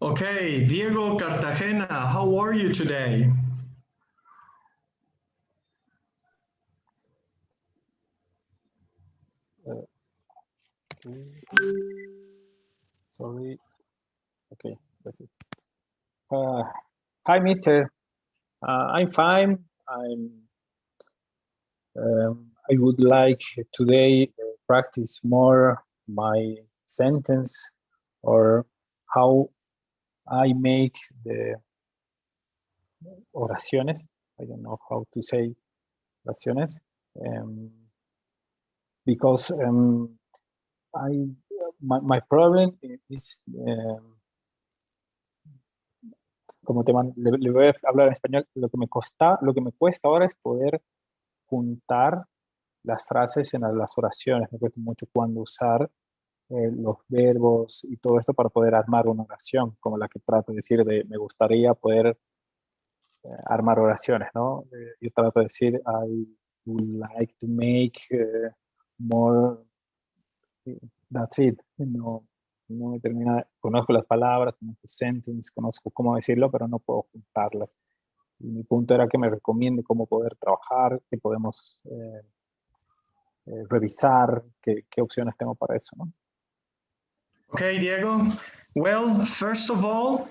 Okay, Diego Cartagena, how are you today? Okay. Sorry. Okay, that's it. Hi, Mister. I'm fine. I would like today practice more my sentence or how I make the oraciones. I don't know how to say oraciones because my problem is como le voy a hablar en español, lo que me cuesta ahora es poder juntar las frases en las oraciones. Me cuesta mucho cuando usar los verbos y todo esto para poder armar una oración, como la que trato de decir me gustaría poder armar oraciones, ¿no? Yo trato de decir, I would like to make more, that's it. No me termina, conozco las palabras, conozco sentence, conozco cómo decirlo, pero no puedo juntarlas. Y mi punto era que me recomiende cómo poder trabajar, qué podemos revisar, qué opciones tengo para eso, ¿no? Okay, Diego. Well, first of all,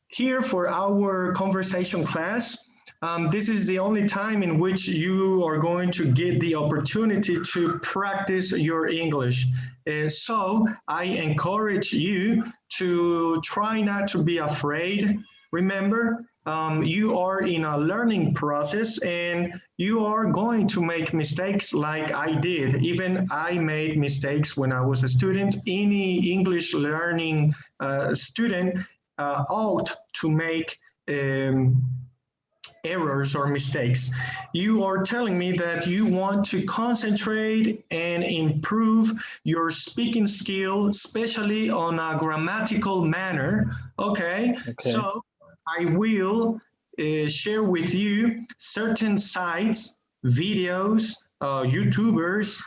here for our conversation class, this is the only time in which you are going to get the opportunity to practice your English. So I encourage you to try not to be afraid. Remember, you are in a learning process and you are going to make mistakes like I did. Even I made mistakes when I was a student. Any English learning student ought to make errors or mistakes. You are telling me that you want to concentrate and improve your speaking skill, especially on a grammatical manner. Okay. So I will share with you certain sites, videos, YouTubers,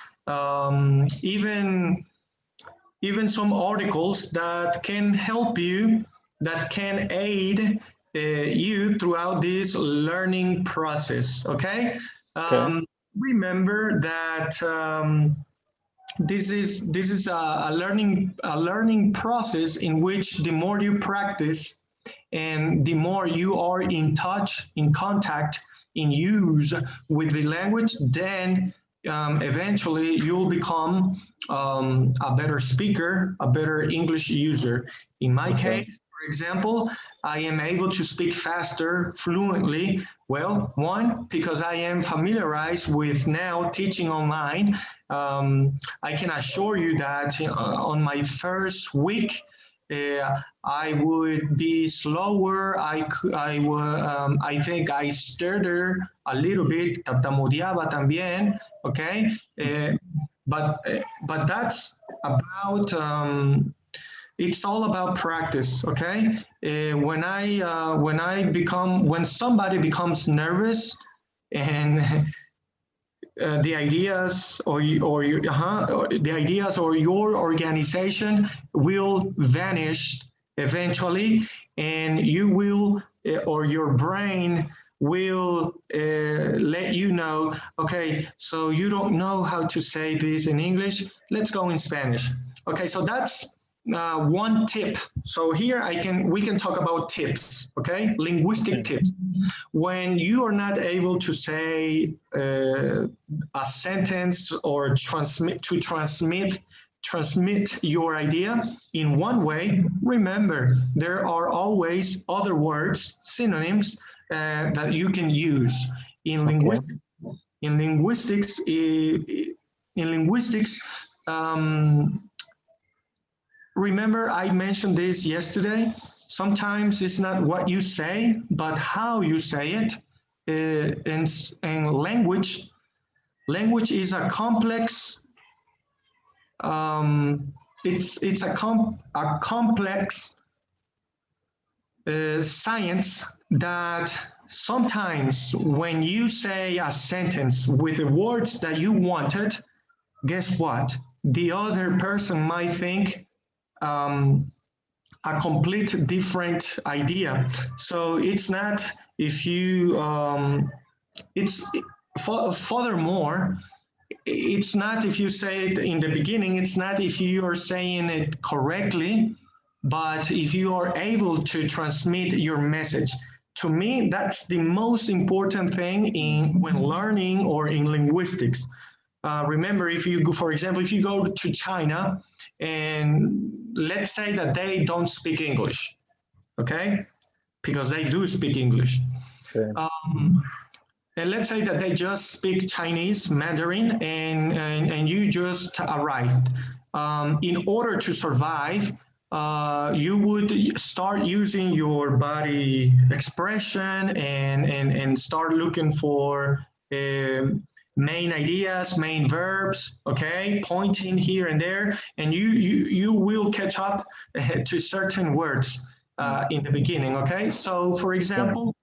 even some articles that can help you, that can aid you throughout this learning process. Okay. Remember that this is a learning process in which the more you practice and the more you are in touch, in contact, in use with the language, then eventually you'll become a better speaker, a better English user. In my case, for example, I am able to speak faster, fluently. Well, one, because I am familiarized with now teaching online. I can assure you that on my first week, I would be slower. I think I stuttered a little bit, tartamudeaba también. Okay, but that's about. It's all about practice. Okay, when somebody becomes nervous and the ideas or the ideas or your organization will vanish eventually, and you will or your brain will let you know, okay, so you don't know how to say this in English, let's go in Spanish. Okay, so that's one tip. So here we can talk about tips, okay? Linguistic tips. When you are not able to say a sentence or transmit your idea in one way, remember, there are always other words, synonyms that you can use. In linguistics, remember I mentioned this yesterday, sometimes it's not what you say, but how you say it. And language is a complex, it's a complex science that sometimes when you say a sentence with the words that you wanted, guess what? The other person might think a complete different idea. So it's not if you it's furthermore, it's not if you say it in the beginning, it's not if you are saying it correctly, but if you are able to transmit your message. To me, that's the most important thing in when learning or in linguistics. Remember, if you go, for example, if you go to China and let's say that they don't speak English, okay? Because they do speak English. Okay. And let's say that they just speak Chinese, Mandarin, and you just arrived. In order to survive, you would start using your body expression and start looking for main ideas, main verbs, okay, pointing here and there, and you will catch up to certain words in the beginning, okay? So, for example,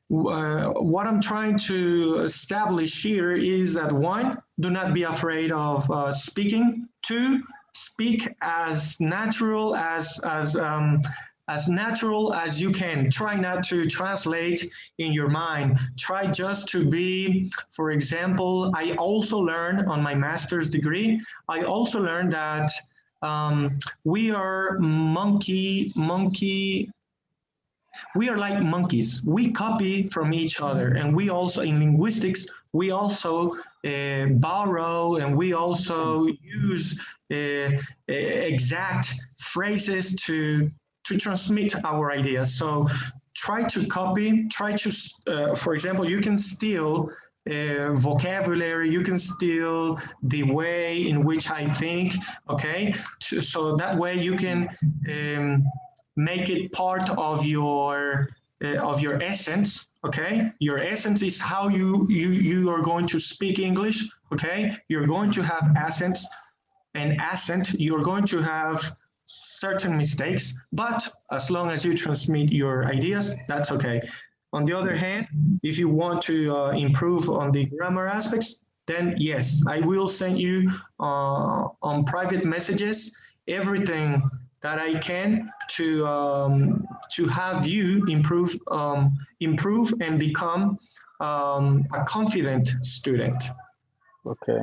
what I'm trying to establish here is that one, do not be afraid of speaking. Two, speak as natural as natural as you can. Try not to translate in your mind. Try just to be, for example, I also learned on my master's degree, I also learned that we are we are like monkeys. We copy from each other, and we also in linguistics we also borrow and we also use exact phrases to transmit our ideas. So try to copy. Try to, for example, you can steal vocabulary, you can steal the way in which I think, okay? So that way you can make it part of your essence, okay? Your essence is how you are going to speak English, okay? You're going to have accents and accent, you're going to have certain mistakes, but as long as you transmit your ideas, that's okay. On the other hand, if you want to improve on the grammar aspects, then yes, I will send you on private messages everything that I can to have you improve and become a confident student. Okay.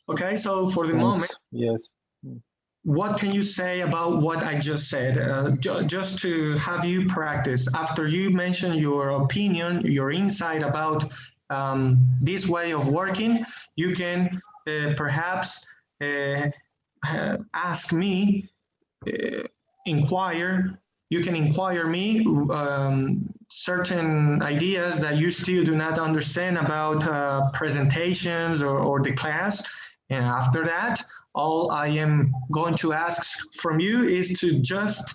Okay, so for the moment, Thanks. Yes. what can you say about what I just said? Just to have you practice. After you mention your opinion, your insight about this way of working, you can perhaps uh, ask me, inquire. You can inquire me certain ideas that you still do not understand about presentations or the class. And after that, all I am going to ask from you is to just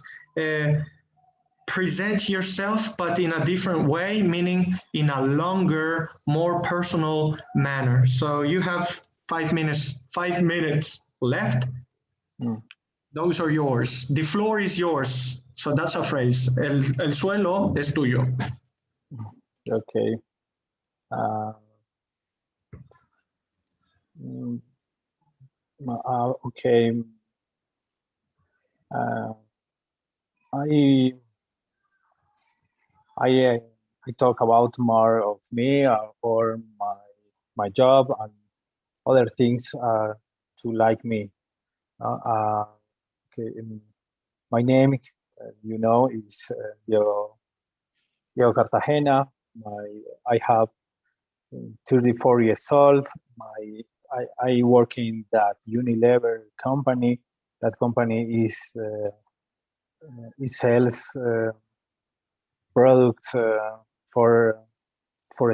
present yourself, but in a different way, meaning in a longer, more personal manner. So you have 5 minutes left. Mm. Those are yours. The floor is yours. So that's a phrase. El suelo es tuyo. Okay. Mm, okay. I I I talk about more of me or my job and other things to like me. Okay. My name, you know, is Diego Cartagena. I have 34 years old. I work in that Unilever company. That company it sells products for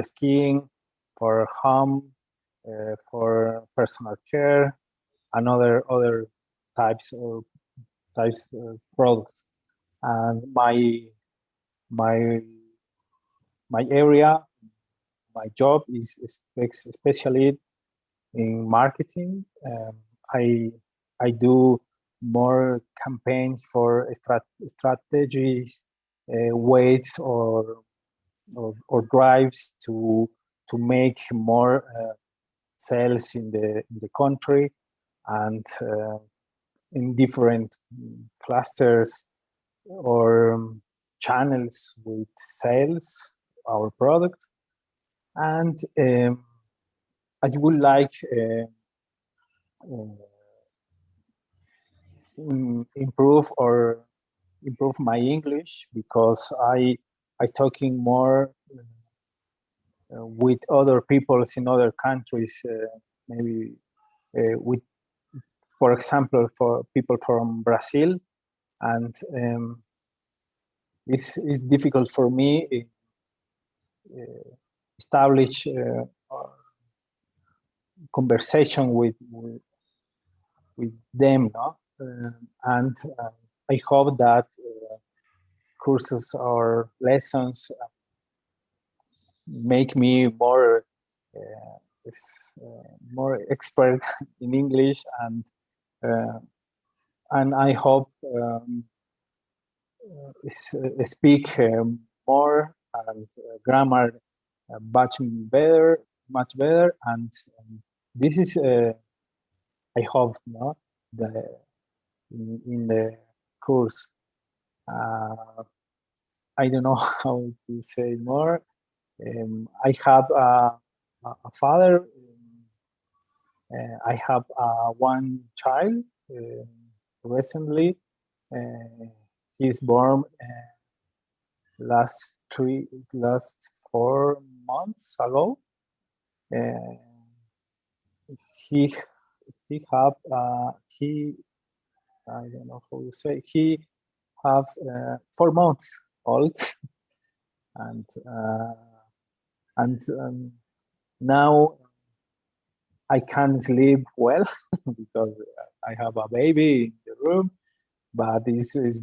skiing, for home, for personal care, and other types of products. And my my area, my job is especially in marketing. I do more campaigns for strategies, ways or drives to make more sales in the country, and in different clusters or channels with sales, our product. And I would like improve my English, because I talking more with other people in other countries, maybe with, for example, for people from Brazil, and it's difficult for me establish conversation with them, no? And I hope that courses or lessons make me more expert in English, and I hope speak more, and grammar much better, and this is I hope, no, in the course. I don't know how to say more. I have a father. I have one child recently. He's born last 4 months ago. He have I don't know how to say, he have 4 months old, and now I can't sleep well because I have a baby in the room, but this is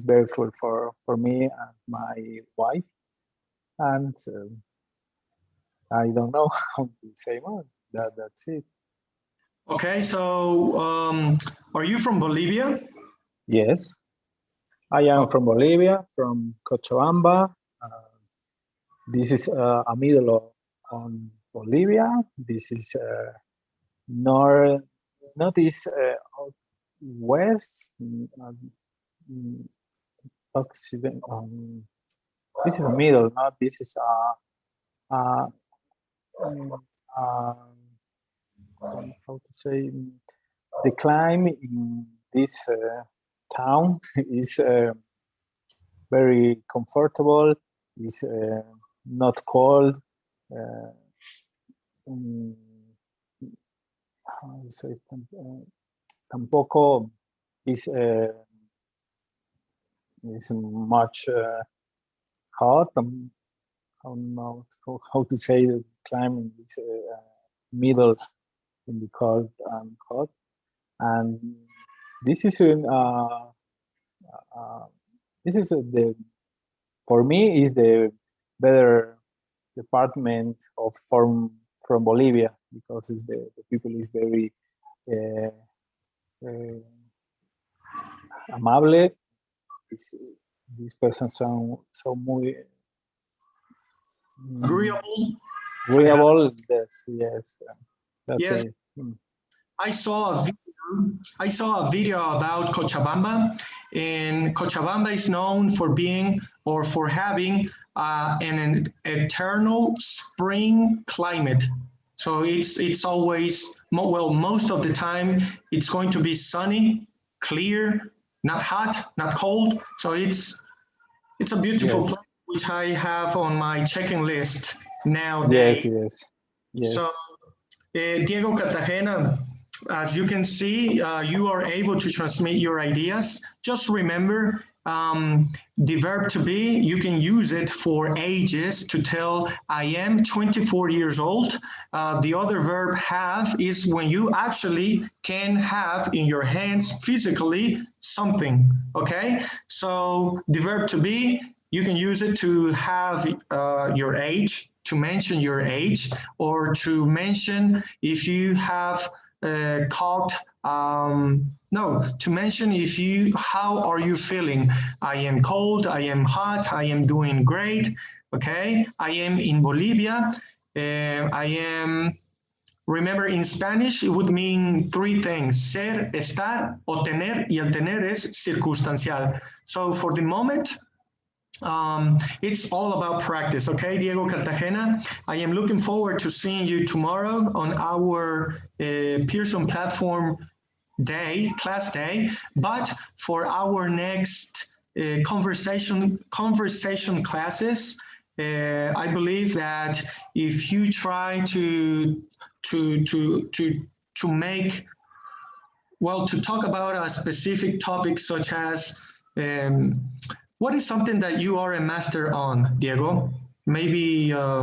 very full for me and my wife, and I don't know how to say more. That's it. Okay, so are you from Bolivia? Yes, I am from Bolivia, from Cochabamba. This is a middle on Bolivia. This is northeast, west, occident. This is a middle. Not this is how to say, the climate in this town is very comfortable. It's not cold. How to say, tampoco is much hot. I don't know how to say the climate is middle in the cold and hot. And this is the, for me, is the better department of from Bolivia, because it's the people is very amable. This person so muy agreeable. Agreeable. Yes. That's yes. it. I saw a video about Cochabamba, and Cochabamba is known for being, or for having, an eternal spring climate. So it's always, well, most of the time it's going to be sunny, clear, not hot, not cold. So it's a beautiful place, which I have on my checking list nowadays. Yes. So Diego Cartagena, as you can see, you are able to transmit your ideas. Just remember, the verb to be, you can use it for ages to tell I am 24 years old. The other verb have is when you actually can have in your hands physically something, okay? So the verb to be, you can use it to have your age, to mention your age, or to mention if you have caught, no, to mention if you, how are you feeling? I am cold, I am hot, I am doing great, okay? I am in Bolivia, I am Remember, in Spanish, it would mean three things: ser, estar, o tener, y el tener es circunstancial. So for the moment, it's all about practice, okay, Diego Cartagena? I am looking forward to seeing you tomorrow on our Pearson platform day, class day, but for our next conversation classes, I believe that if you try to make, well, to talk about a specific topic such as what is something that you are a master on, Diego? Maybe a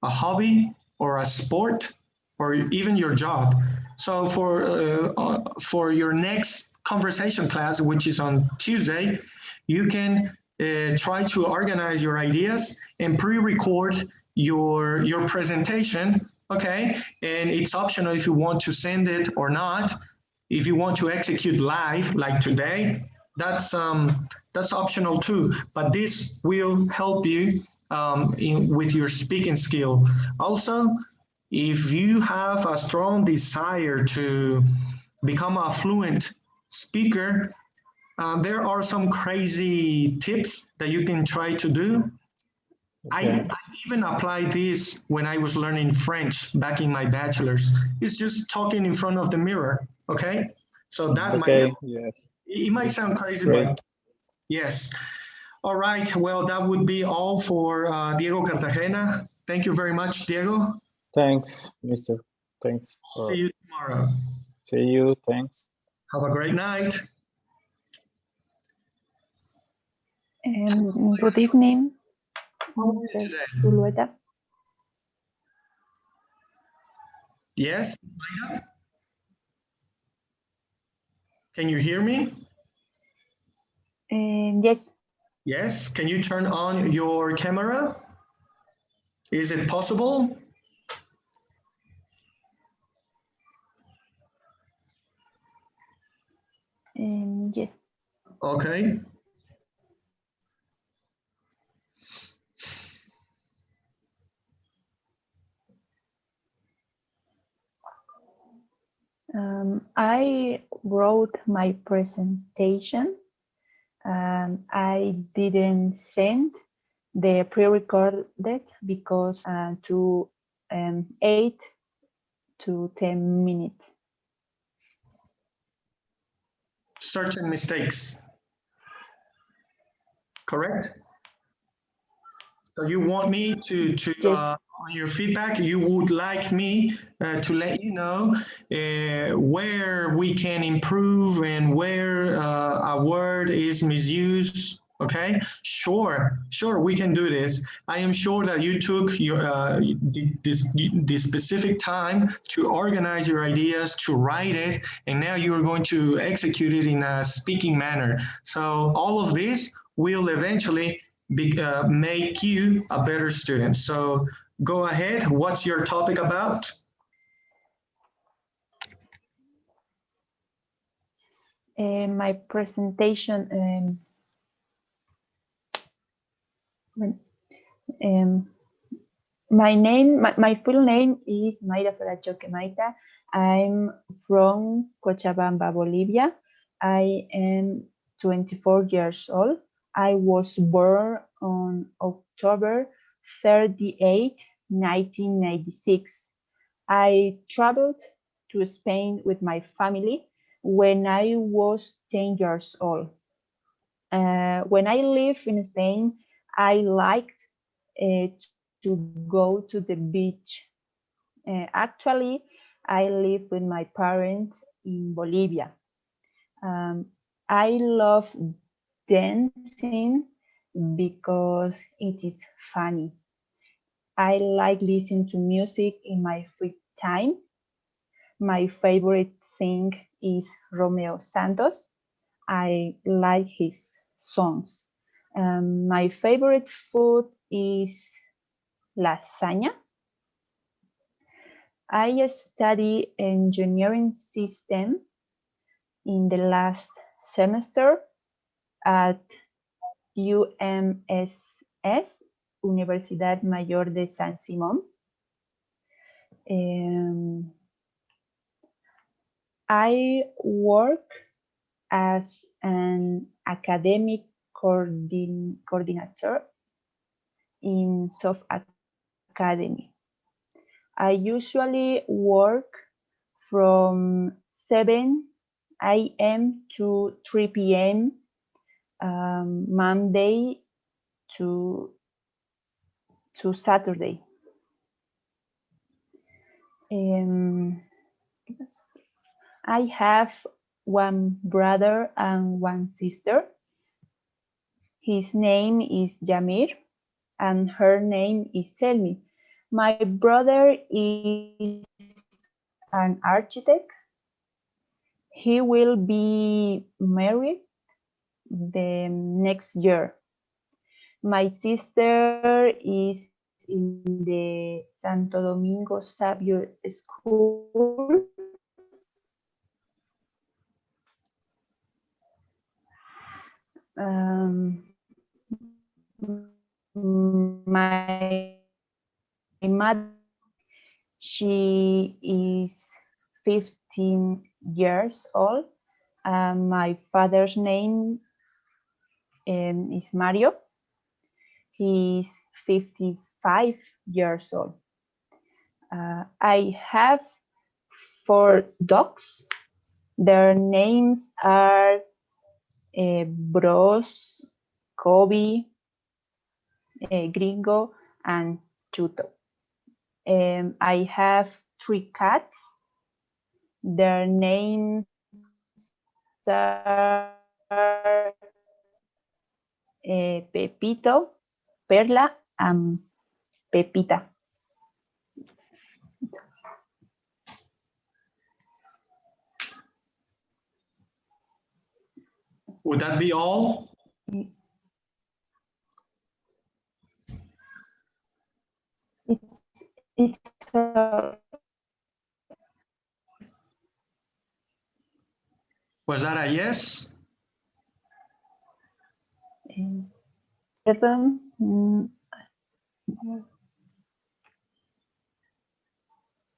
hobby or a sport or even your job. So for your next conversation class, which is on Tuesday, you can try to organize your ideas and pre-record your presentation, okay? And it's optional if you want to send it or not. If you want to execute live, like today, that's optional too. But this will help you with your speaking skill. Also, if you have a strong desire to become a fluent speaker, there are some crazy tips that you can try to do. Okay. I even applied this when I was learning French back in my bachelor's. It's just talking in front of the mirror, okay? So that might, yes. It might sound crazy, but yes. All right, well, that would be all for Diego Cartagena. Thank you very much, Diego. Thanks, Mister. Thanks. See you tomorrow. See you. Thanks. Have a great night. Good evening, Mr. Zulueta. Yes. Can you hear me? Yes. Yes. Can you turn on your camera? Is it possible? Yes. Okay. I wrote my presentation. I didn't send the pre-recorded because to 8 to 10 minutes. Certain mistakes. Correct? So you want me to yes. On your feedback, you would like me to let you know where we can improve and where a word is misused. Okay, sure, we can do this. I am sure that you took your this specific time to organize your ideas, to write it, and now you are going to execute it in a speaking manner. So all of this will eventually make you a better student. So go ahead. What's your topic about? My presentation. My full name is Mayra Farachoque Maita. I'm from Cochabamba, Bolivia. I am 24 years old. I was born on October 38, 1996. I traveled to Spain with my family when I was 10 years old. When I lived in Spain, I liked to go to the beach. Actually, I live with my parents in Bolivia. I love dancing because it is funny. I like listening to music in my free time. My favorite singer is Romeo Santos. I like his songs. My favorite food is lasagna. I study engineering system in the last semester at UMSS, Universidad Mayor de San Simón. I work as an academic coordinator in Soft Academy. I usually work from 7 a.m. to 3 p.m. Monday to Saturday. I have one brother and one sister. His name is Jamir and her name is Selmi. My brother is an architect. He will be married the next year. My sister is in the Santo Domingo Xavier School. My mother, she is 15 years old. My father's name is Mario. He's 55 years old. I have 4 dogs. Their names are Bros, Kobe, Gringo, and Chuto. I have 3 cats. Their names are Pepito, Perla, and Pepita. Would that be all? Was that a yes?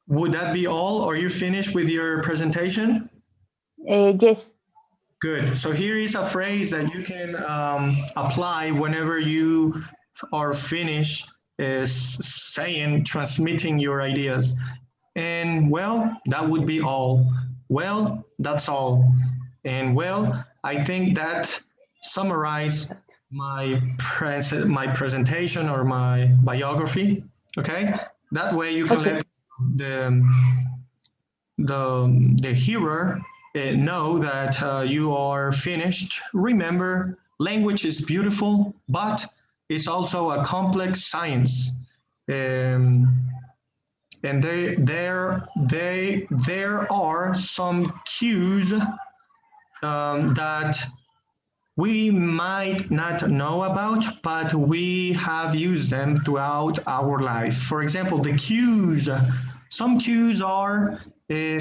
Would that be all? Are you finished with your presentation? Yes. Good. So here is a phrase that you can apply whenever you are finished transmitting your ideas. And well, that would be all. Well, that's all. And well, I think that summarized my presentation or my biography. Okay, that way you can let the hearer know that you are finished. Remember, language is beautiful, but it's also a complex science. And there are some cues that we might not know about, but we have used them throughout our life. For example, the cues. Some cues are,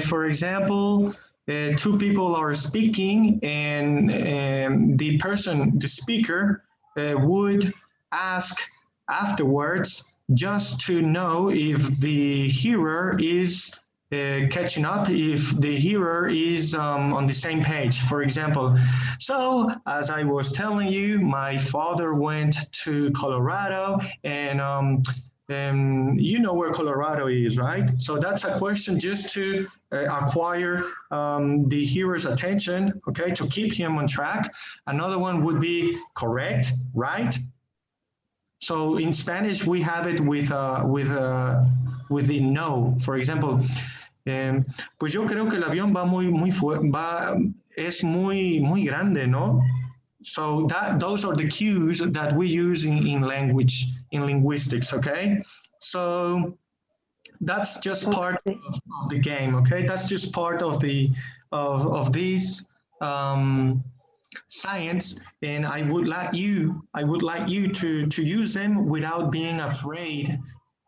for example, 2 people are speaking and the speaker would ask afterwards just to know if the hearer is catching up, if the hearer is on the same page. For example, so as I was telling you, my father went to Colorado and you know where Colorado is, right? So that's a question just to acquire the hearer's attention, okay, to keep him on track. Another one would be correct, right? So in Spanish, we have it with the no. For example, pues yo creo que el avión va es muy grande, ¿no? So those are the cues that we use in language, in linguistics, okay? So that's just part of the game, okay? That's just part of these science, and I would like you to use them without being afraid.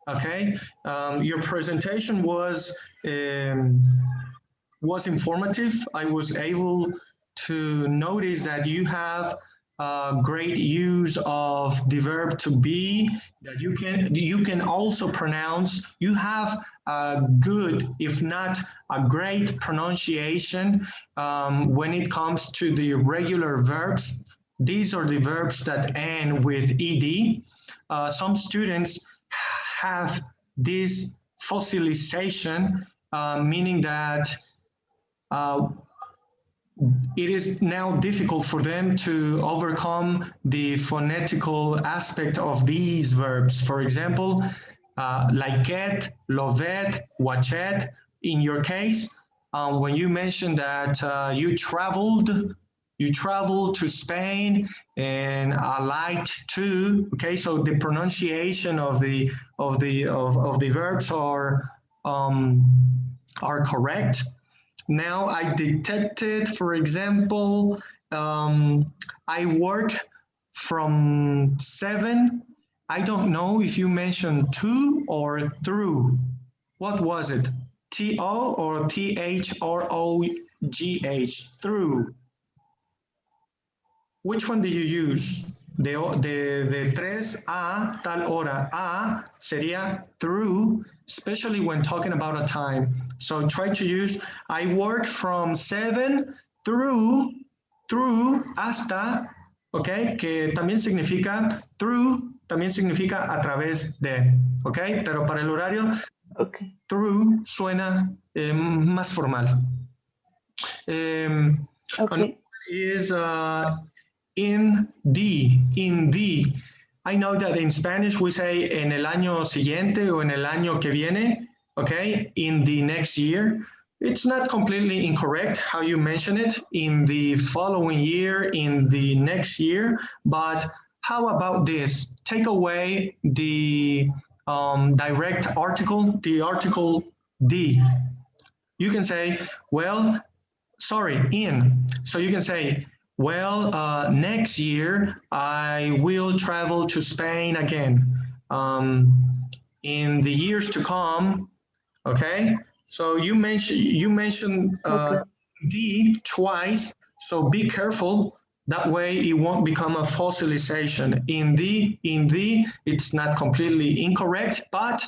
Okay, your presentation was informative. I was able to notice that you have great use of the verb to be that you can also pronounce. You have a good, if not a great pronunciation when it comes to the regular verbs. These are the verbs that end with ed. Some students have this fossilization, meaning that uh, it is now difficult for them to overcome the phonetical aspect of these verbs. For example, liket, lovet, watchet. In your case, when you mentioned that you traveled to Spain, and I liked to. Okay, so the pronunciation of the verbs are correct. Now I detected, for example, I work from 7. I don't know if you mentioned to or through. What was it? T-O or T-H-R-O-G-H? Through. Which one do you use? De 3 a tal hora. A sería through, especially when talking about a time. So try to use, I work from 7 through hasta, okay, que también significa through, también significa a través de, okay, pero para el horario, Okay. through suena más formal. Okay. Is in the. I know that in Spanish we say en el año siguiente o en el año que viene, okay, in the next year. It's not completely incorrect how you mention it, in the following year, in the next year, but how about this? Take away the direct article, the article the. You can say, well, sorry, in. So you can say, well, next year I will travel to Spain again. In the years to come, okay? So you mentioned Okay. the twice, so be careful. That way it won't become a fossilization. In the, it's not completely incorrect, but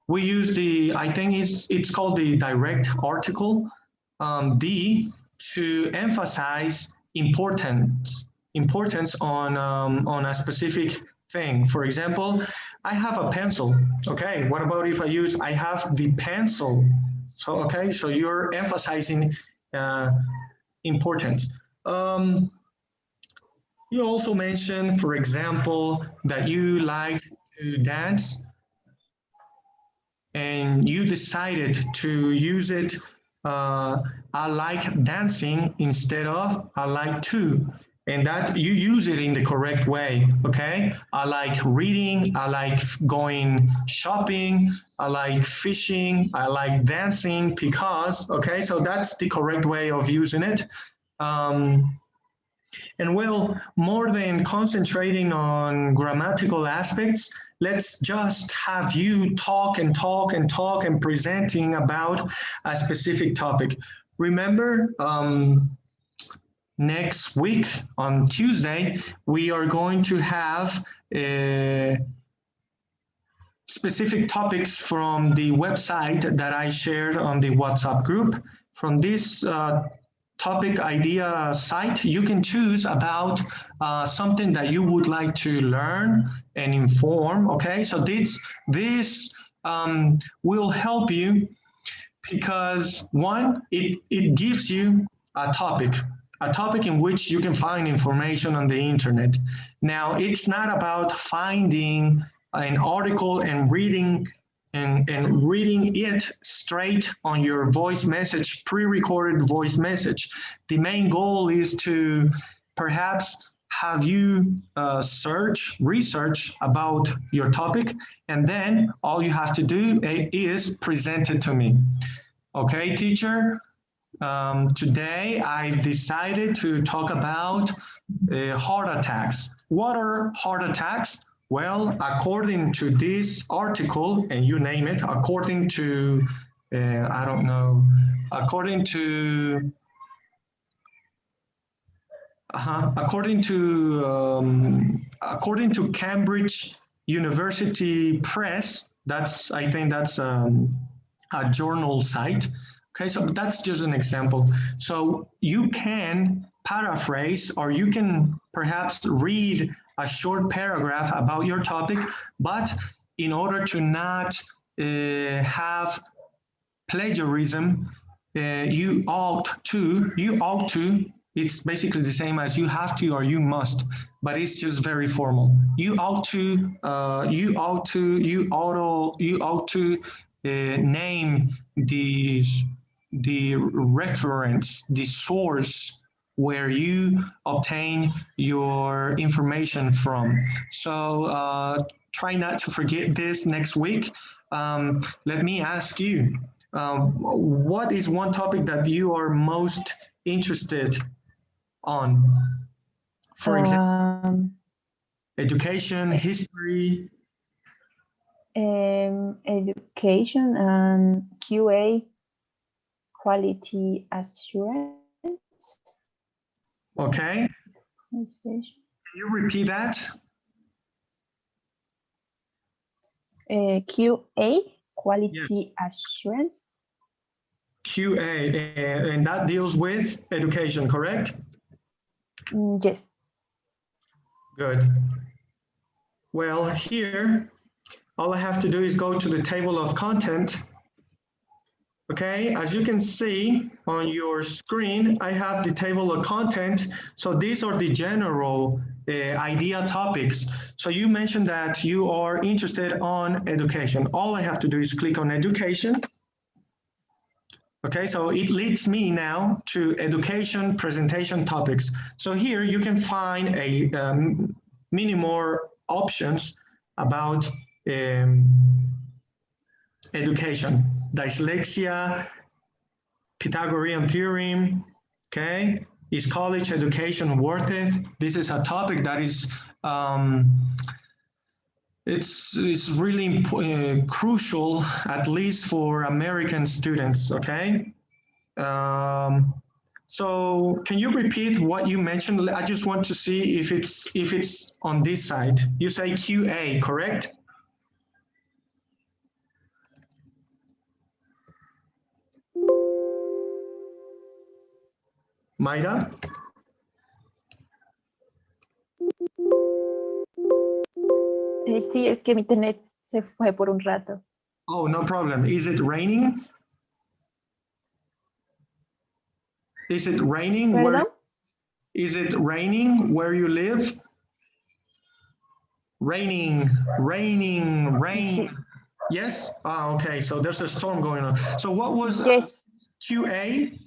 we use the, I think it's called the direct article, the, to emphasize importance on a specific thing. For example, I have a pencil. Okay, what about if I use I have the pencil? So okay, so you're emphasizing importance. You also mentioned, for example, that you like to dance, and you decided to use it, I like dancing instead of I like to, and that you use it in the correct way, okay? I like reading, I like going shopping, I like fishing, I like dancing because, okay, so that's the correct way of using it. And well, more than concentrating on grammatical aspects, let's just have you talk and talk and talk and presenting about a specific topic. Remember, next week on Tuesday, we are going to have specific topics from the website that I shared on the WhatsApp group. From this topic idea site, you can choose about something that you would like to learn and inform. Okay, so this will help you because one, it gives you a topic in which you can find information on the internet. Now, it's not about finding an article and reading it straight on your voice message, pre-recorded voice message. The main goal is to perhaps have you research about your topic, and then all you have to do is present it to me. Okay, teacher? Today I've decided to talk about heart attacks. What are heart attacks? Well, according to this article, and you name it, according to, I don't know, according to according to Cambridge University Press, I think that's a journal site. Okay, so that's just an example. So you can paraphrase, or you can perhaps read a short paragraph about your topic, but in order to not have plagiarism, you ought to, it's basically the same as you have to or you must, but it's just very formal. You ought to, name the reference, the source where you obtain your information from. So try not to forget this next week. Let me ask you, what is one topic that you are most interested on? For example, education, history. Education and QA, quality assurance. Okay. Can you repeat that? QA, quality assurance. QA, and that deals with education, correct? Yes. Good. Well, here, all I have to do is go to the table of content. Okay, as you can see on your screen, I have the table of content. So these are the general idea topics. So you mentioned that you are interested on education. All I have to do is click on education. Okay, so it leads me now to education presentation topics. So here you can find many more options about education, dyslexia, Pythagorean theorem, okay? Is college education worth it? This is a topic that is, it's really crucial, at least for American students, okay? So can you repeat what you mentioned? I just want to see if it's on this side. You say QA, correct? Mayra? Sí, es que mi internet se fue por un rato. Oh, no problem. Is it raining? Is it raining? ¿Perdón? Is it raining where you live? Raining, raining, rain. Sí. Yes? Ah, okay, so there's a storm going on. So what was Yes. QA?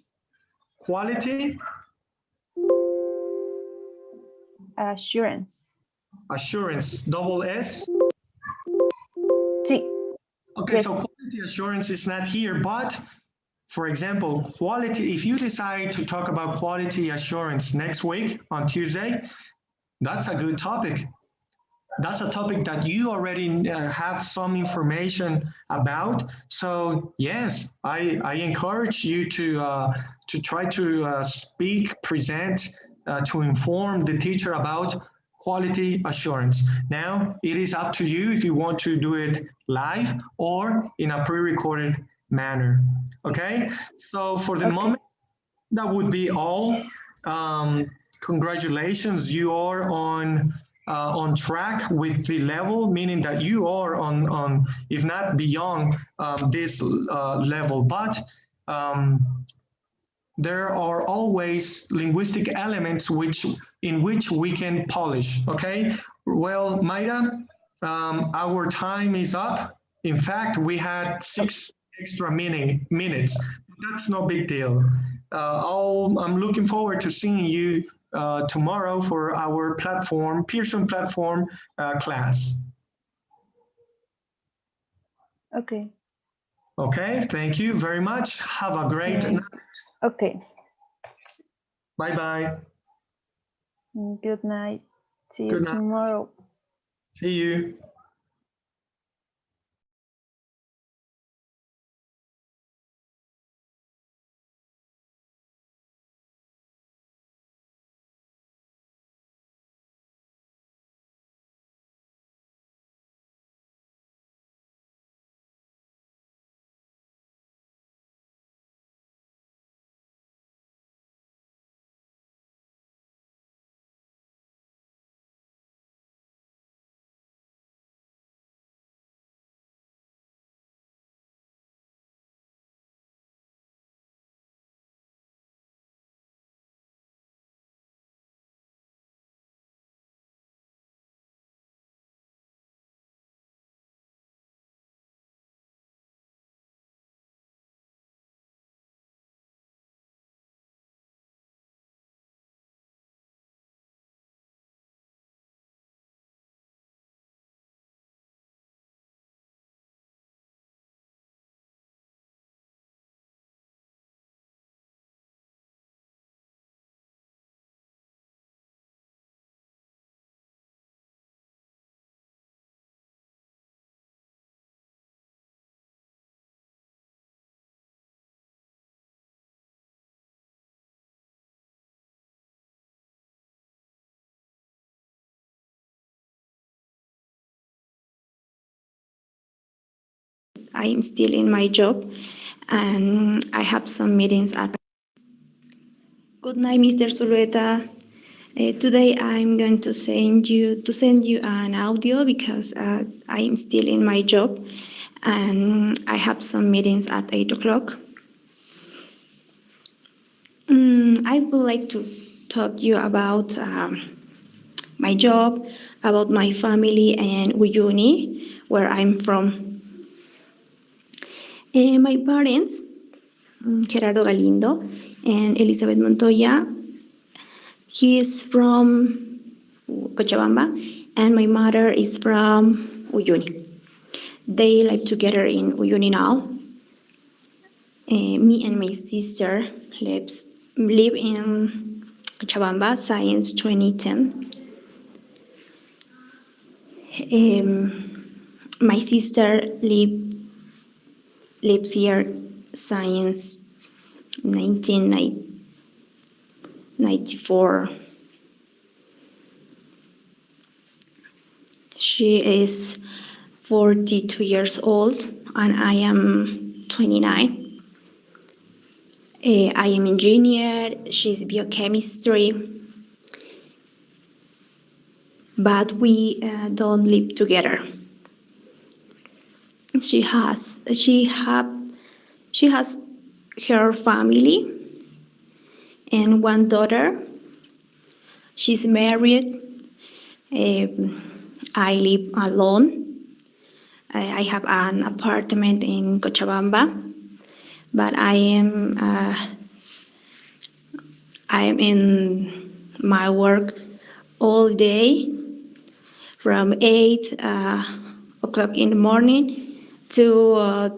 Quality? Assurance. Assurance, double S? Sí. Okay, Yes. so quality assurance is not here, but for example, quality, if you decide to talk about quality assurance next week on Tuesday, that's a good topic. That's a topic that you already have some information about. So yes, I encourage you to try to speak, present, to inform the teacher about quality assurance. Now, it is up to you if you want to do it live or in a pre-recorded manner. Okay, so for the moment, that would be all. Congratulations, you are on track with the level, meaning that you are on if not beyond this level, but there are always linguistic elements in which we can polish, okay? Well, Mayra, our time is up. In fact, we had 6 extra minutes. That's no big deal. I'm looking forward to seeing you tomorrow for our platform, Pearson platform class. Okay. Okay, thank you very much. Have a great night. Okay. Bye-bye. Good night. See you Good night. tomorrow. See you. I am still in my job, and I have some meetings at. Good night, Mr. Zulueta. Today I'm going to send you an audio because I am still in my job, and I have some meetings at 8 o'clock. I would like to talk to you about my job, about my family, and Uyuni, where I'm from. My parents, Gerardo Galindo and Elizabeth Montoya, he is from Cochabamba, and my mother is from Uyuni. They live together in Uyuni now. Me and my sister live in Cochabamba since 2010. My sister lives here since 1994. She is 42 years old, and I am 29. I am engineer. She's biochemistry, but we don't live together. She has her family and one daughter. She's married. I live alone. I have an apartment in Cochabamba, but I am in my work all day from 8 o'clock in the morning to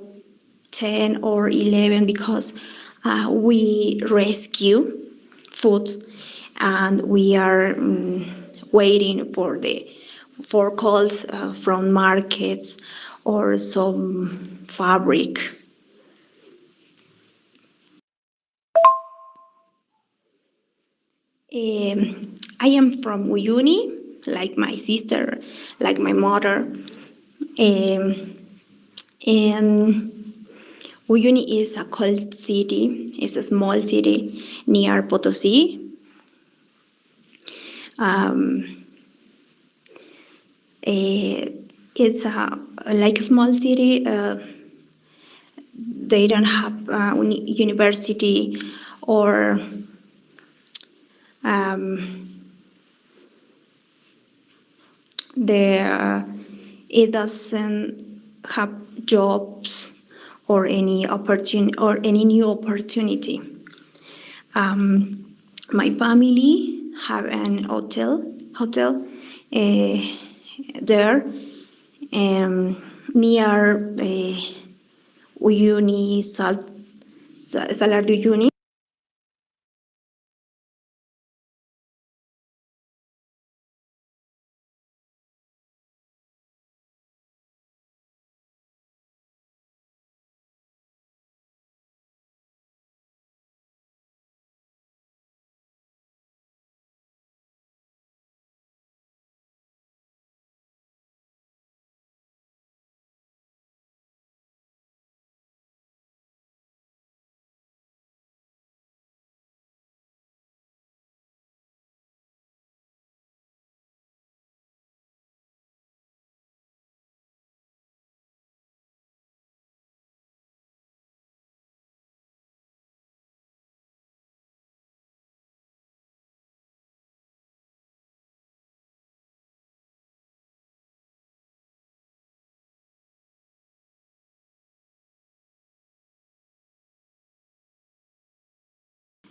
10 or 11 because we rescue food, and we are waiting for calls from markets or some fabric. I am from Uyuni, like my sister, like my mother. And Uyuni is a cold city. It's a small city near Potosí. It's like a small city. They don't have university or it doesn't have jobs or any new opportunity. My family have an hotel there near Uyuni, Salar de Uyuni.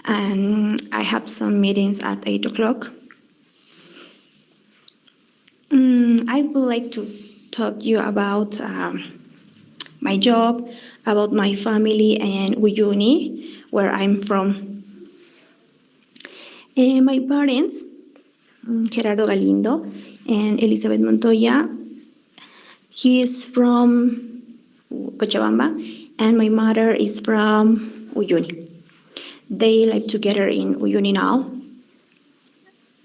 And I have some meetings at 8 o'clock. I would like to talk to you about my job, about my family, and Uyuni, where I'm from. My parents, Gerardo Galindo and Elizabeth Montoya, he is from Cochabamba, and my mother is from Uyuni. They live together in Uyuni now.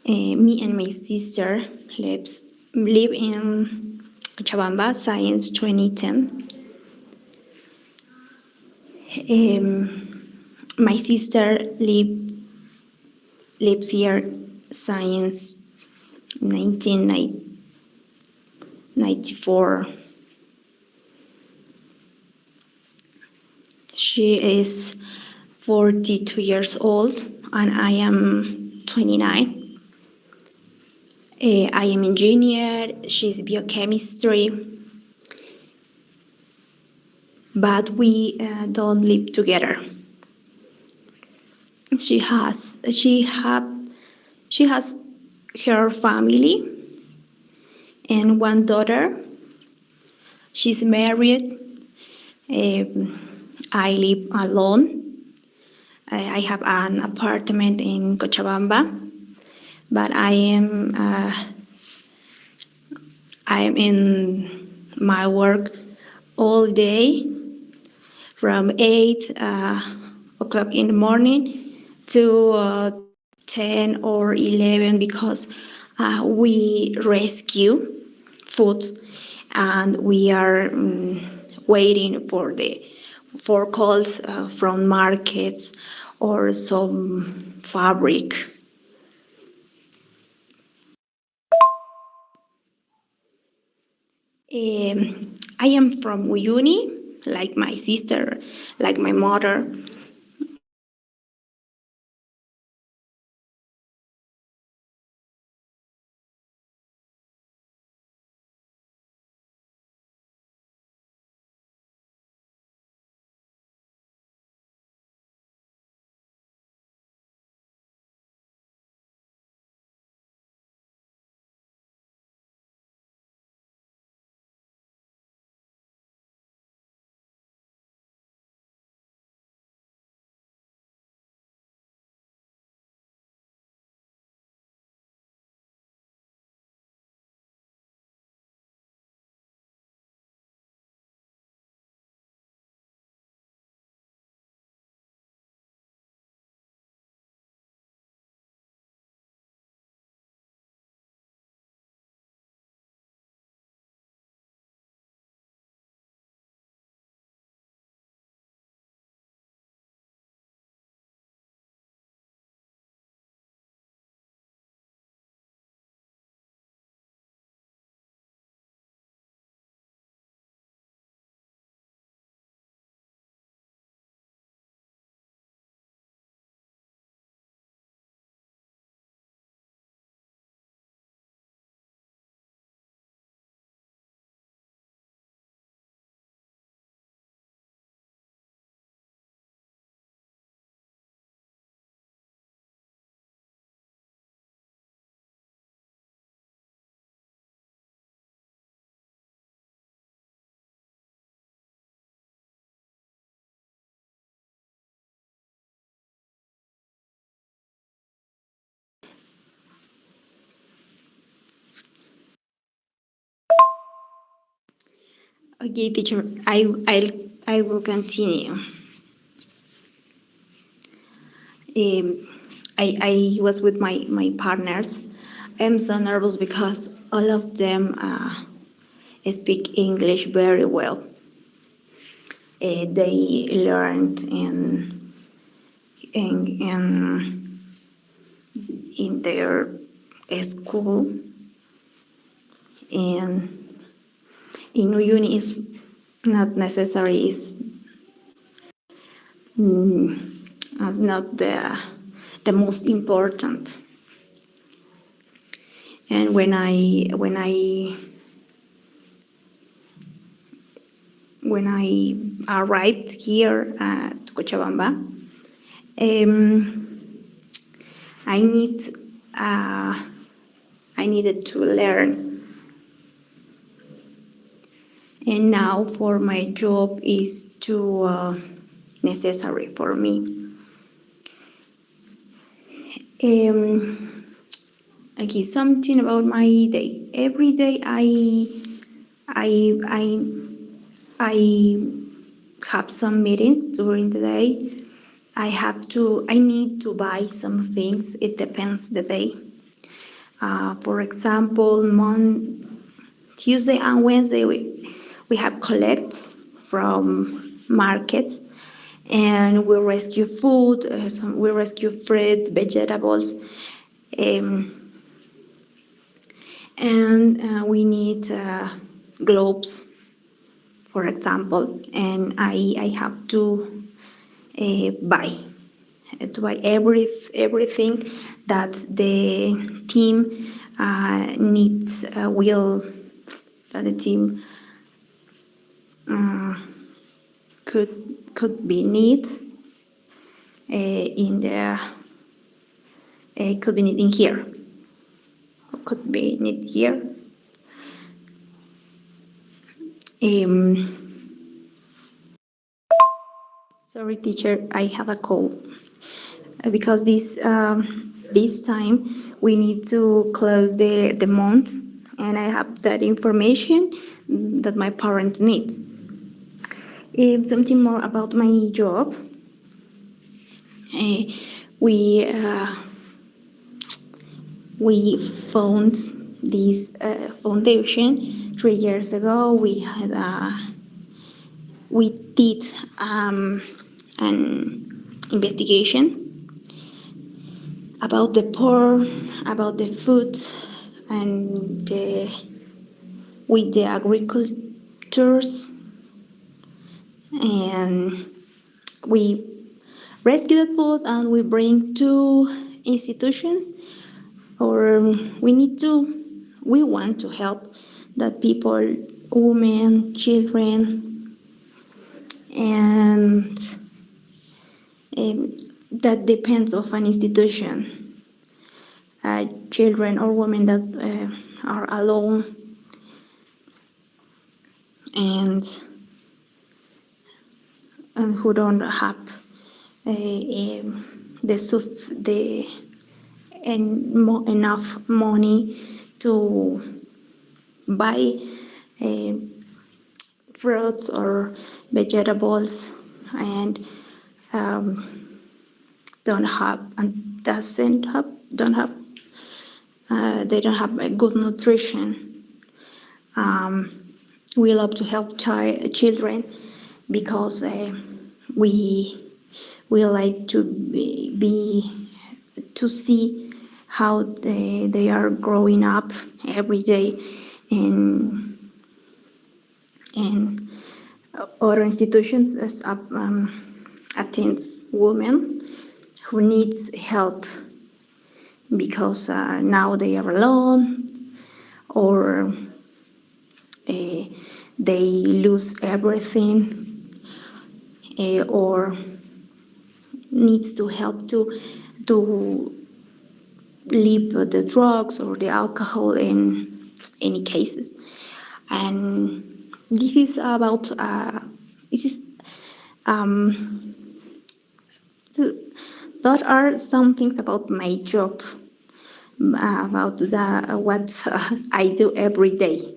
Me and my sister live in Cochabamba since 2010. My sister lives here since 1994. She is 42 years old and I am 29. I am engineer, she's biochemistry, but we don't live together. She has her family and one daughter. She's married. I live alone. I have an apartment in Cochabamba, but I am in my work all day from 8 o'clock in the morning to 10 or 11 because we rescue food and we are waiting for calls from markets or some fabric. I am from Uyuni, like my sister, like my mother. Okay, teacher, I will continue. I was with my partners. I'm so nervous because all of them speak English very well. They learned in their school, and in uni is not necessary. It's not the most important. And when I arrived here at Cochabamba, I needed to learn. And now for my job is too necessary for me. Okay, something about my day. Every day I have some meetings during the day. I need to buy some things. It depends the day. For example, Tuesday and Wednesday we have collects from markets, and we rescue food, we rescue fruits, vegetables, and we need gloves, for example, and I have buy to buy everything that the team needs will that the team could be need in the could be need in here, could be need here. Sorry, teacher, I have a cold because this time we need to close the month, and I have that information that my parents need. Something more about my job. We found this foundation 3 years ago. We did an investigation about the poor, about the food, and with the agricultures, and we rescue the food and we bring to institutions, or we want to help that people, women, children, and that depends of an institution. Children or women that are alone and who don't have enough money to buy fruits or vegetables, and don't have and doesn't have don't have they don't have a good nutrition. We love to help children because we like to to see how they are growing up every day, and other institutions attends women who needs help because now they are alone, or they lose everything, or needs to help to leave the drugs or the alcohol in any cases. And this is about this is that are some things about my job, about what I do every day.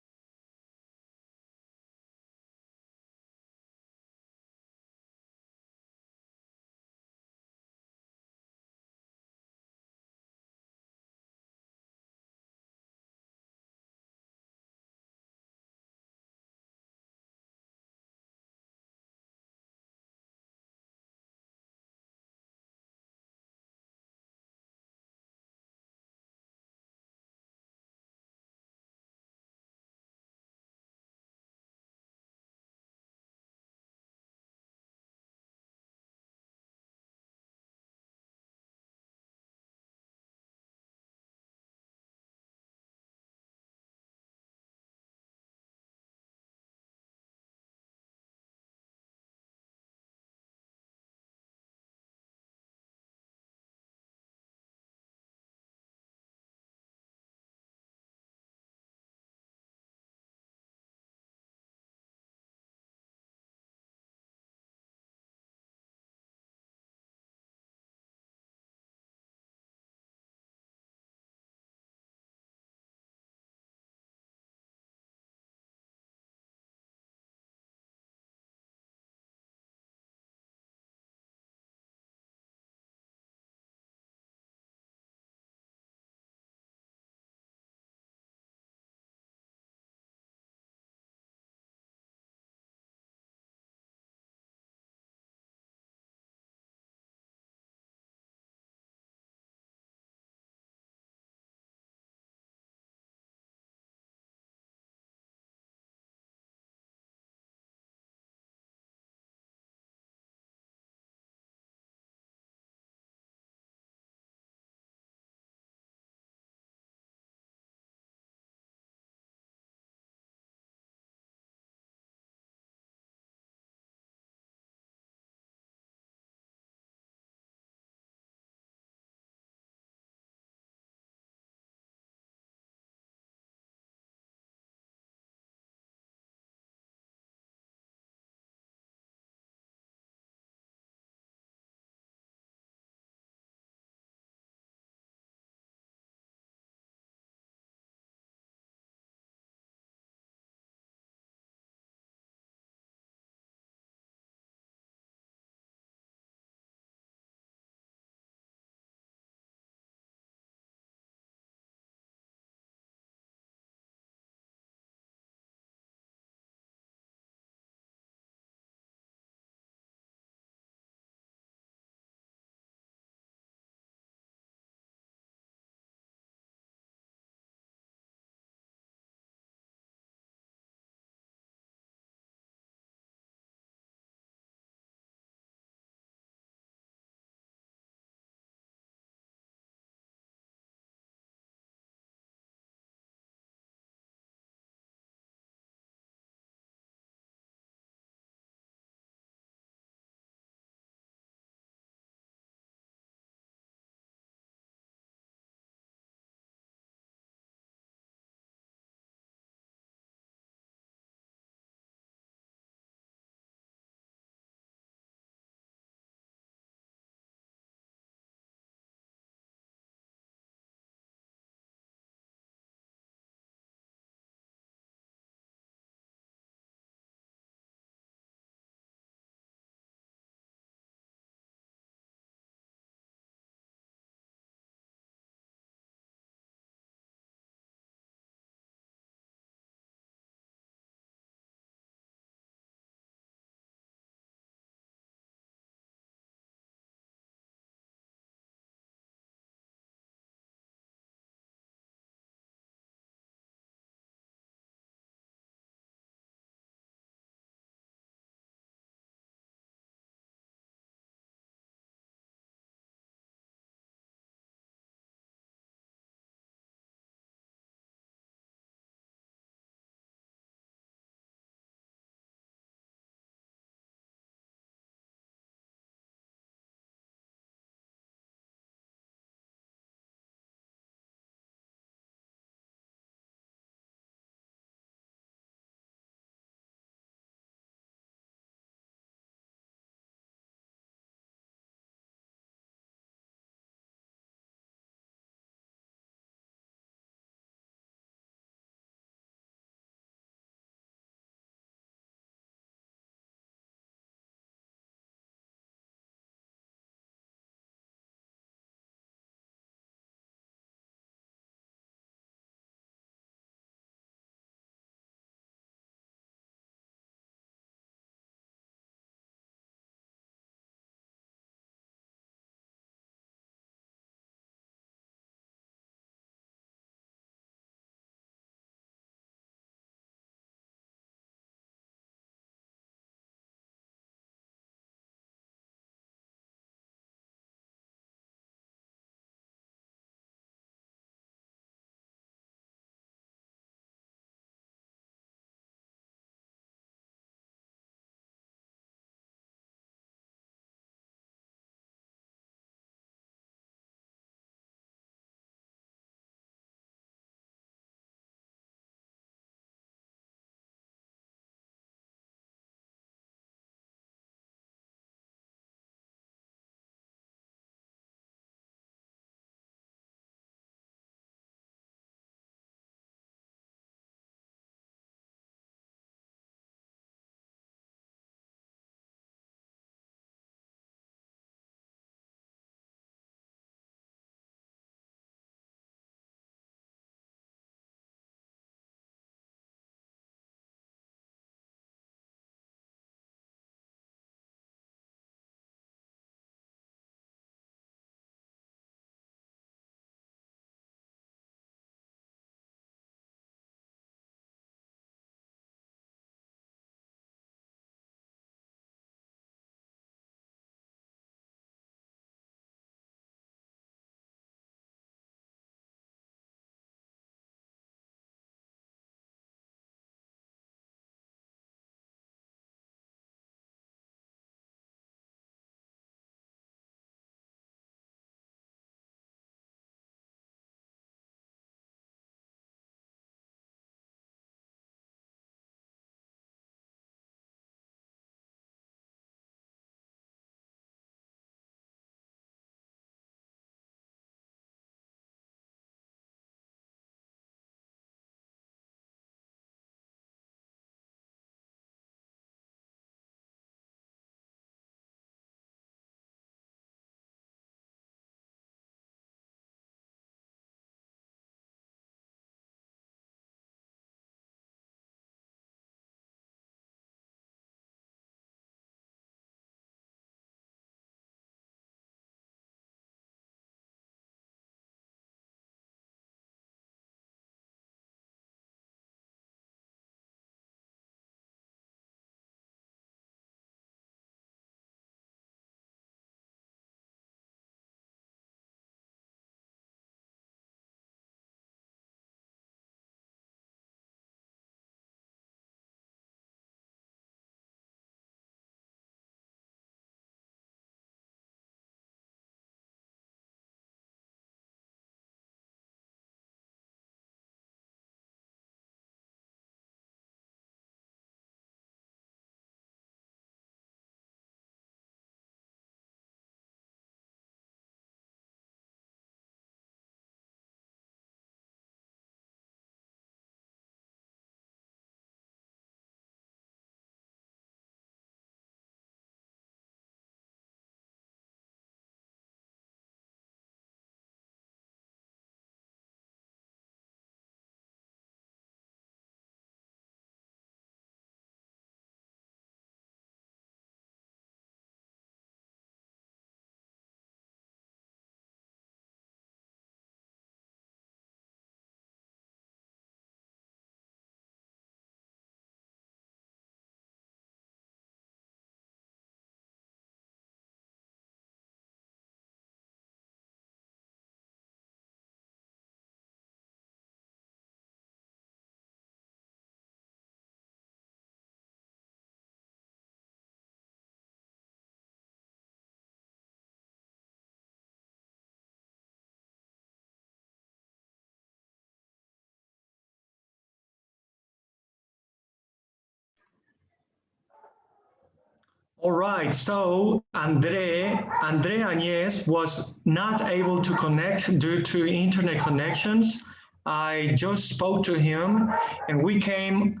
All right, so Andre Añez was not able to connect due to internet connections. I just spoke to him and we came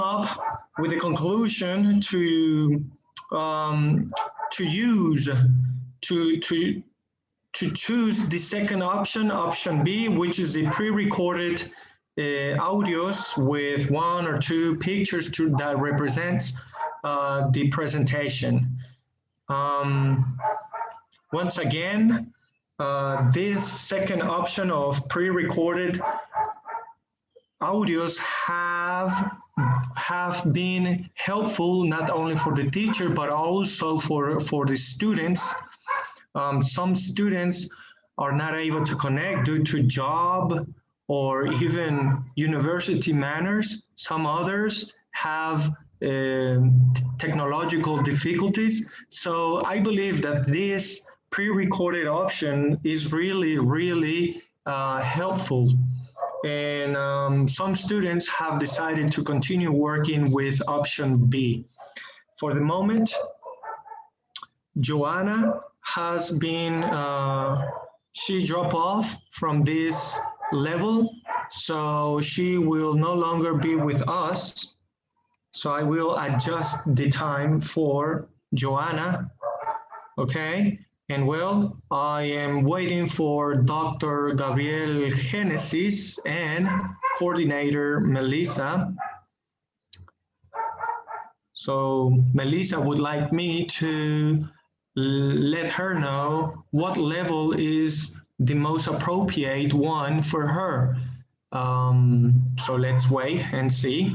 up with a conclusion to use to choose the second option, option B, which is the pre-recorded audios with one or two pictures that represents the presentation. Once again, this second option of pre-recorded audios have been helpful not only for the teacher but also for the students. Some students are not able to connect due to job or even university manners. Some others have technological difficulties. So I believe that this pre-recorded option is really helpful. And some students have decided to continue working with option B. For the moment, Joanna has been, she dropped off from this level, so she will no longer be with us. So I will adjust the time for Joanna, okay? And well, I am waiting for Dr. Gabriel Genesis and coordinator Melissa. So Melissa would like me to let her know what level is the most appropriate one for her. So let's wait and see.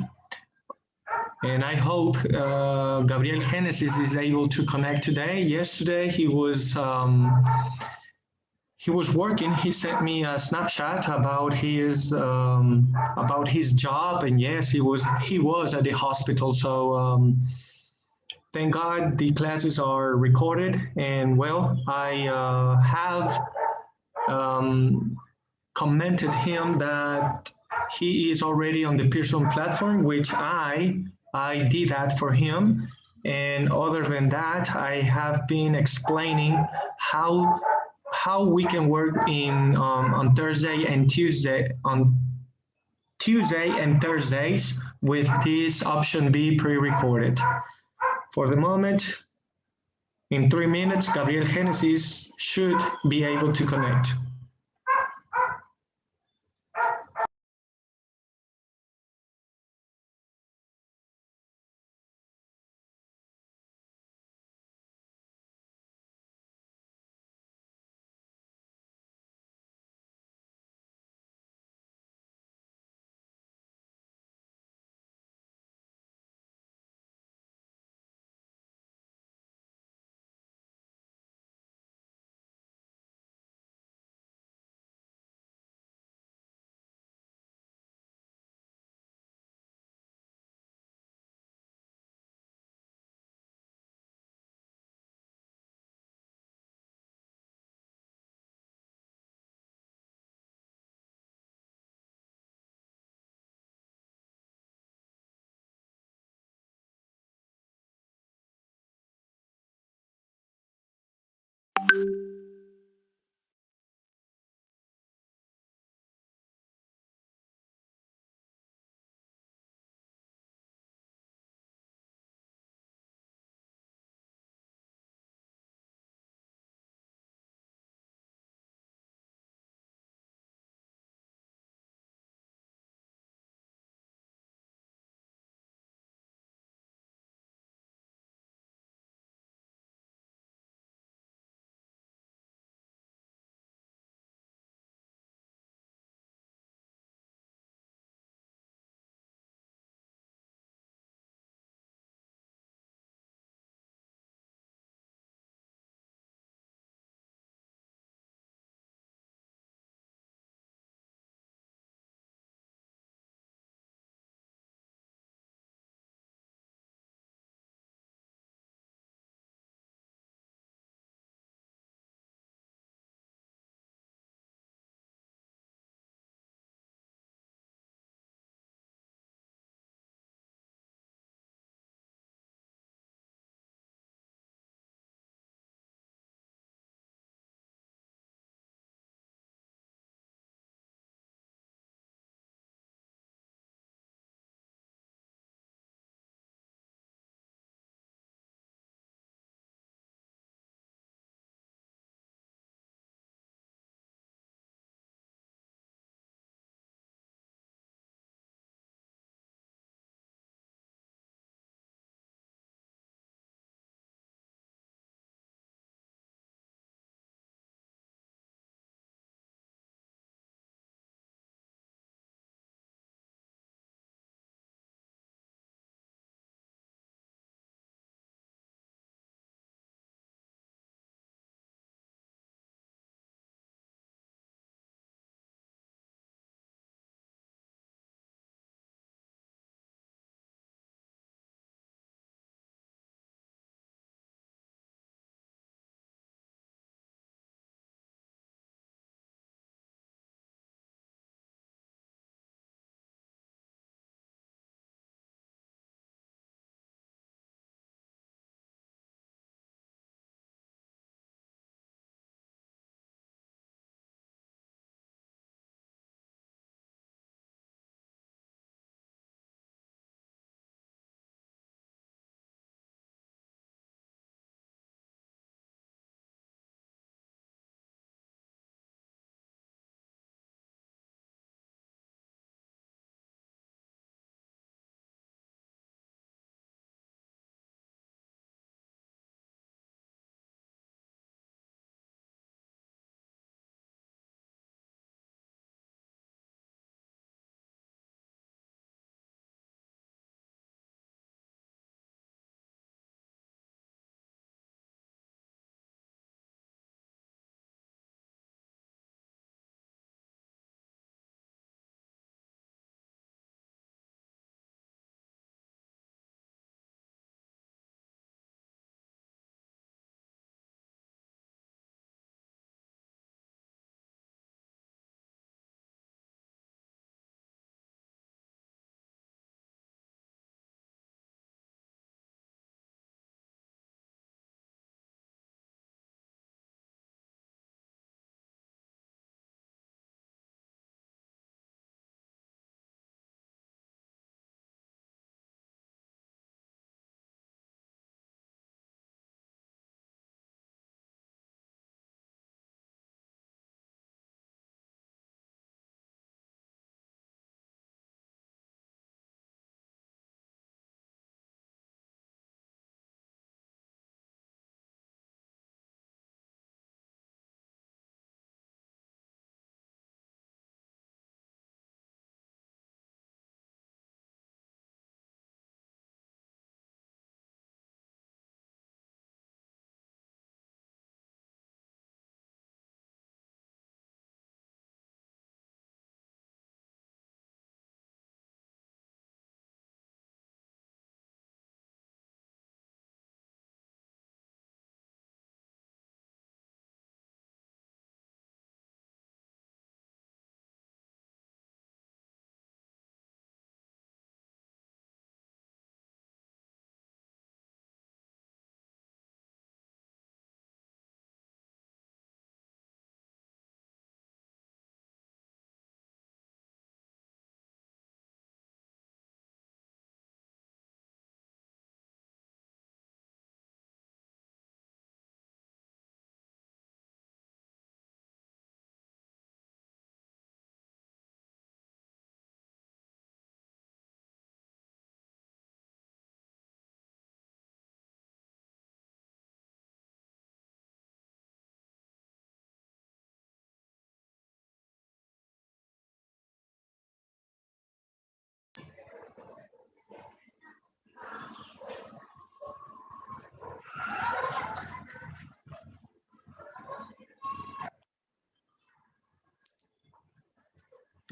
And I hope Gabriel Genesis is able to connect today. Yesterday he was working. He sent me a snapshot about his job, and yes, he was at the hospital. So thank God the classes are recorded, and well, I have commented him that he is already on the Pearson platform, which I did that for him. And other than that, I have been explaining how we can work on Thursday and Tuesday and Thursdays with this option B pre-recorded. For the moment, in 3 minutes, Gabriel Genesis should be able to connect.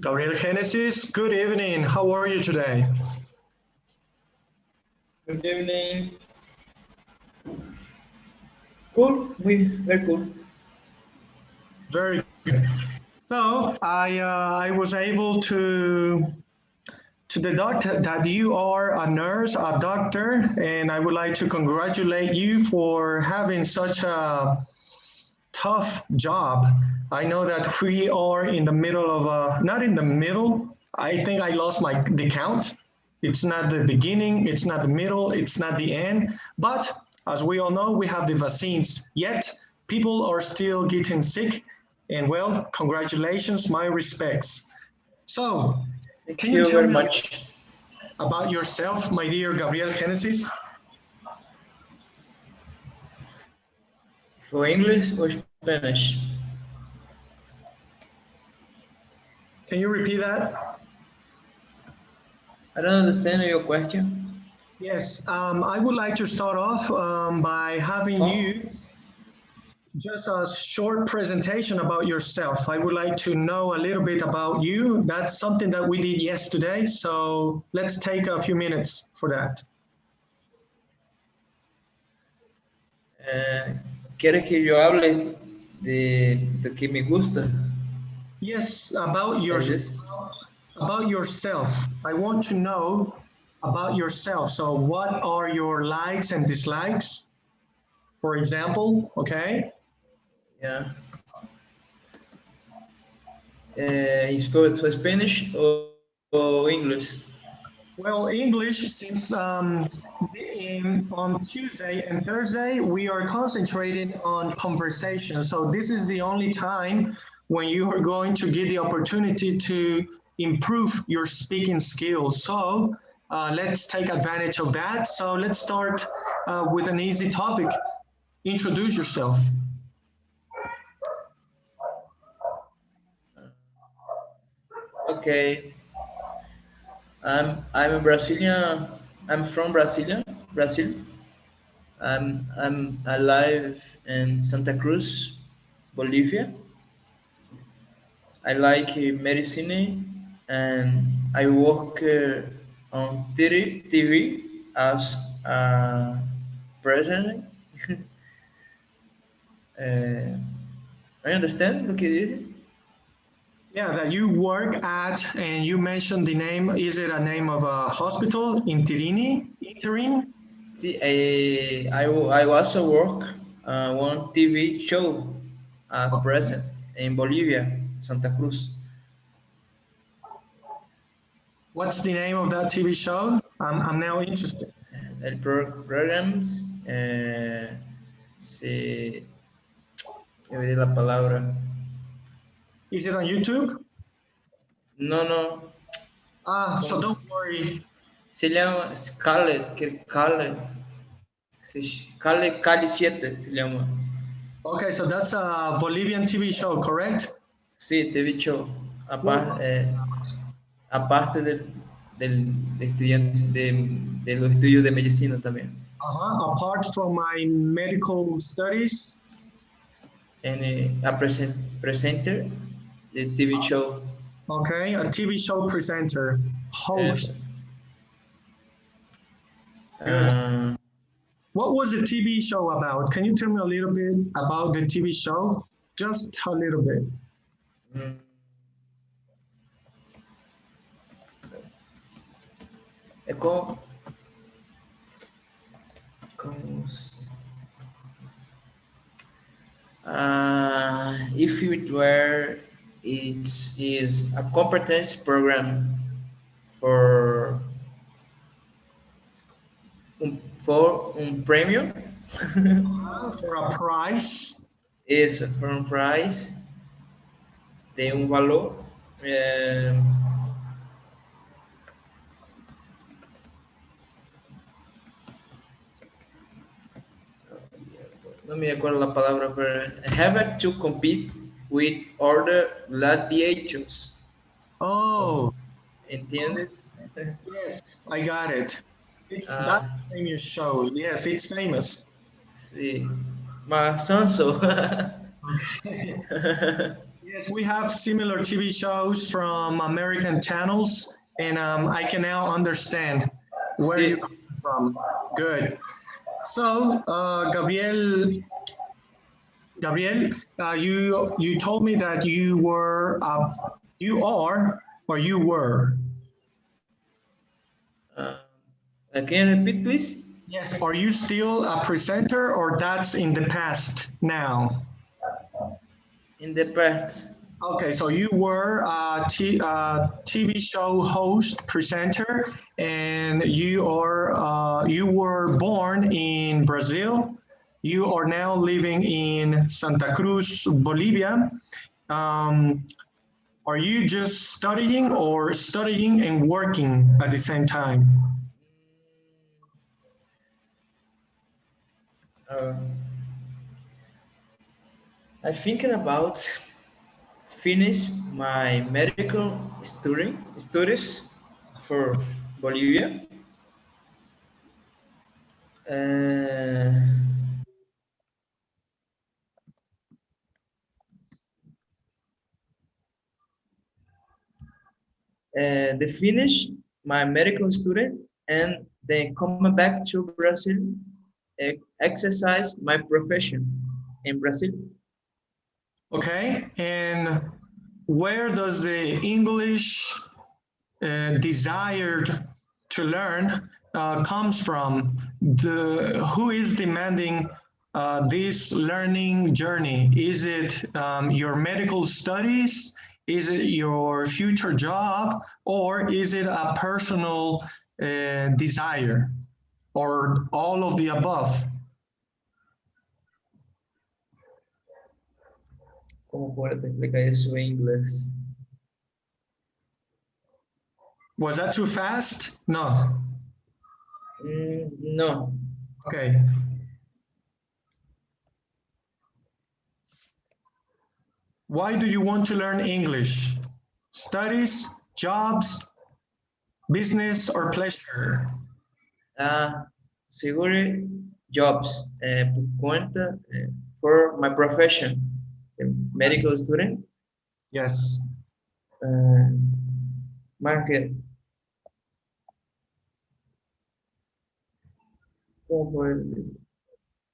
Gabriel Genesis, good evening. How are you today? Good evening. Cool, very cool. Very good. So I was able to deduct that you are a nurse, a doctor, and I would like to congratulate you for having such a tough job. I know that we are in the middle of a, not in the middle, I think I lost the count. It's not the beginning, it's not the middle, it's not the end, but as we all know, we have the vaccines, yet people are still getting sick, and well, congratulations, my respects. So, Thank can you you tell very me much. about yourself, my dear Gabriel Genesis? For English or Spanish? Can you repeat that? I don't understand your question. Yes, I would like to start off by having you just a short presentation about yourself. I would like to know a little bit about you. That's something that we did yesterday, so let's take a few minutes for that. ¿Quieres que yo hable de que me gusta? Yes, about yourself. I want to know about yourself. So what are your likes and dislikes, for example, okay? Yeah. Is for Spanish or English? Well, English, since on Tuesday and Thursday, we are concentrating on conversation. So this is the only time when you are going to get the opportunity to improve your speaking skills. So let's take advantage of that. So let's start with an easy topic. Introduce yourself. Okay. I'm a Brazilian. I'm from Brasilia, Brazil. I'm alive in Santa Cruz, Bolivia. I like medicine and I work on TV as a president. uh, I understand lo que dice. Yeah, that you work at, and you mentioned the name. Is it a name of a hospital, Interin? See, I also work one TV show at present in Bolivia, Santa Cruz. What's the name of that TV show? I'm now interested. El programs se me olvidé la palabra. Is it on YouTube? No. So don't worry. Se llama Scarlet, Cali 7 se llama. Okay, so that's a Bolivian TV show, correct? Sí, TV show. Aparte del estudiante de los estudios de medicina también. Apart from my medical studies. And a presenter, the TV show. Okay, a TV show presenter, host. What was the TV show about? Can you tell me a little bit about the TV show? Just a little bit. If it were, it is a competence program for un premio. For a prize. Es for un prize de un valor. No me acuerdo la palabra, pero have to compete with other gladiators. Oh. ¿Entiendes? Yes, I got it. It's that famous show. Yes, it's famous. Sí. Más sonso. Yes, we have similar TV shows from American channels, and I can now understand where Sí. you're coming from. Good. So, Gabriel, you told me that you are, or you were. Uh, can you repeat, please? Yes. Are you still a presenter, or that's in the past now? In the past. Okay, so you were a TV show host, presenter, and you were born in Brazil. You are now living in Santa Cruz, Bolivia. Um, are you just studying and working at the same time? Uh, I'm thinking about finish my medical studies for Bolivia. Uh, they finish my medical student and then come back to Brazil, exercise my profession in Brazil. Okay, and where does the English desired to learn comes from? Who is demanding this learning journey? Is it your medical studies? Is it your future job? Or is it a personal desire? Or all of the above? ¿Cómo puedo explicar eso en inglés? Was that too fast? No. No. Okay. Why do you want to learn English? Studies, jobs, business, or pleasure? Seguro jobs por cuenta for my profession, medical student. Yes. Market.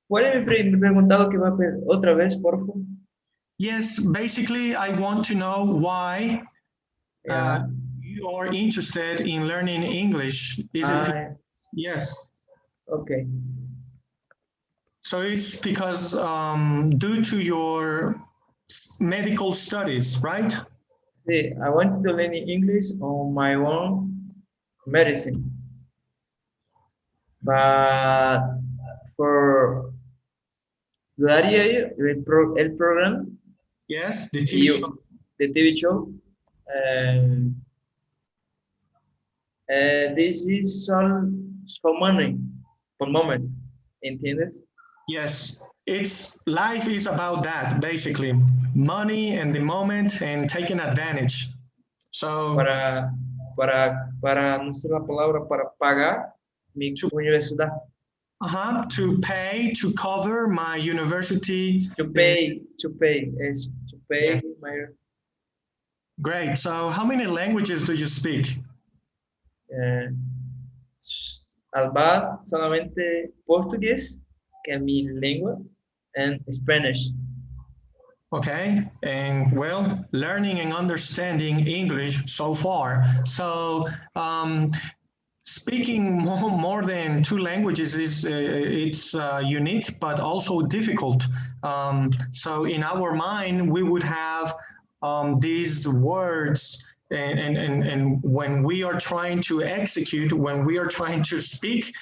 ¿Puede me preguntado que va a hacer otra vez, por favor? Yes, basically, I want to know why Yeah. you are interested in learning English. Is it? Yes. Okay. So it's because due to your medical studies, right? See, I wanted to learn English on my own medicine. But for el programa, Yes, the TV show. The TV show, this is all for money, for moment, ¿entiendes? Yes, life is about that, basically. Money and the moment and taking advantage. So Para no sé la palabra, para pagar mi universidad. To pay to cover my university. To pay Yes. my. Great. So how many languages do you speak? Alba solamente portugués, que es mi lengua, and Spanish. Okay, and well, learning and understanding English so far. So speaking more than two languages is it's unique, but also difficult. So in our mind, we would have these words, and when we are trying to execute, when we are trying to speak,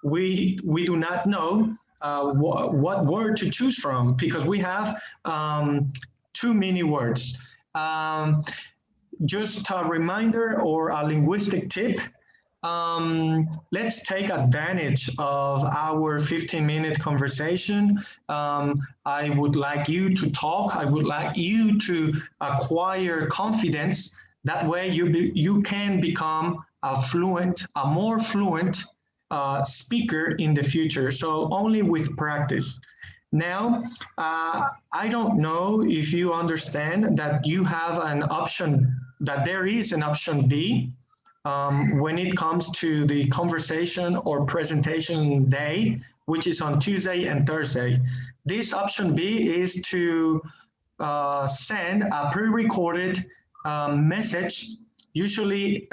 we do not know what word to choose from because we have too many words. Just a reminder or a linguistic tip. Let's take advantage of our 15-minute conversation. I would like you to talk. I would like you to acquire confidence. That way you can become a more fluent speaker in the future. So only with practice. Now, I don't know if you understand that you have an option, that there is an option B when it comes to the conversation or presentation day, which is on Tuesday and Thursday. This option B is to send a pre-recorded message. Usually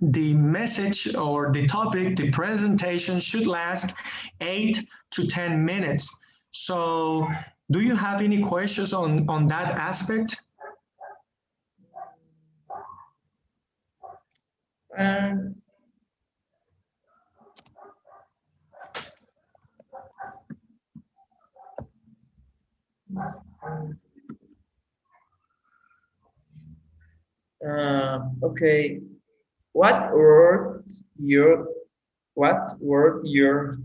the message or the topic, the presentation should last 8 to 10 minutes. So do you have any questions on that aspect? Okay. What would your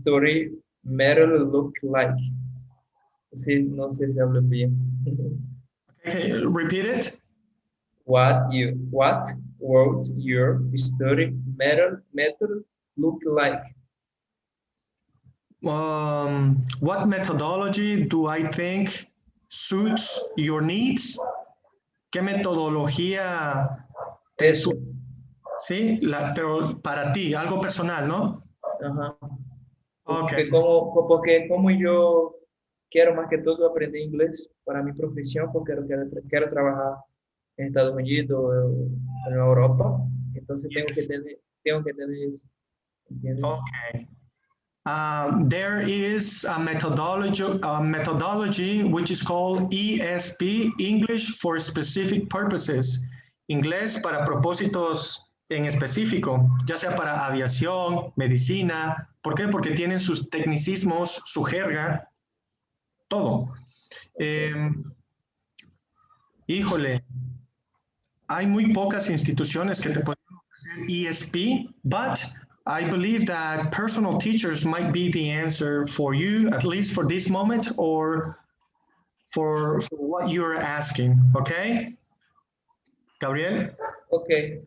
story metal look like? Sí, no sé si hablo bien. Okay, repeat it. What would your story metal look like? What methodology do I think suits your needs? ¿Qué metodología te Eso. Sí, pero para ti, algo personal, ¿no? Ajá. Okay. Porque como yo quiero más que todo aprender inglés para mi profesión, porque quiero trabajar en Estados Unidos o en Europa, entonces tengo que tener eso, ¿entiendes? Okay. There is a methodology which is called ESP, English for Specific Purposes, inglés para propósitos en específico, ya sea para aviación, medicina. ¿Por qué? Porque tienen sus tecnicismos, su jerga, todo. Híjole, hay muy pocas instituciones que te pueden ofrecer ESP, but I believe that personal teachers might be the answer for you, at least for this moment, or for what you're asking, okay? Gabriel? Okay.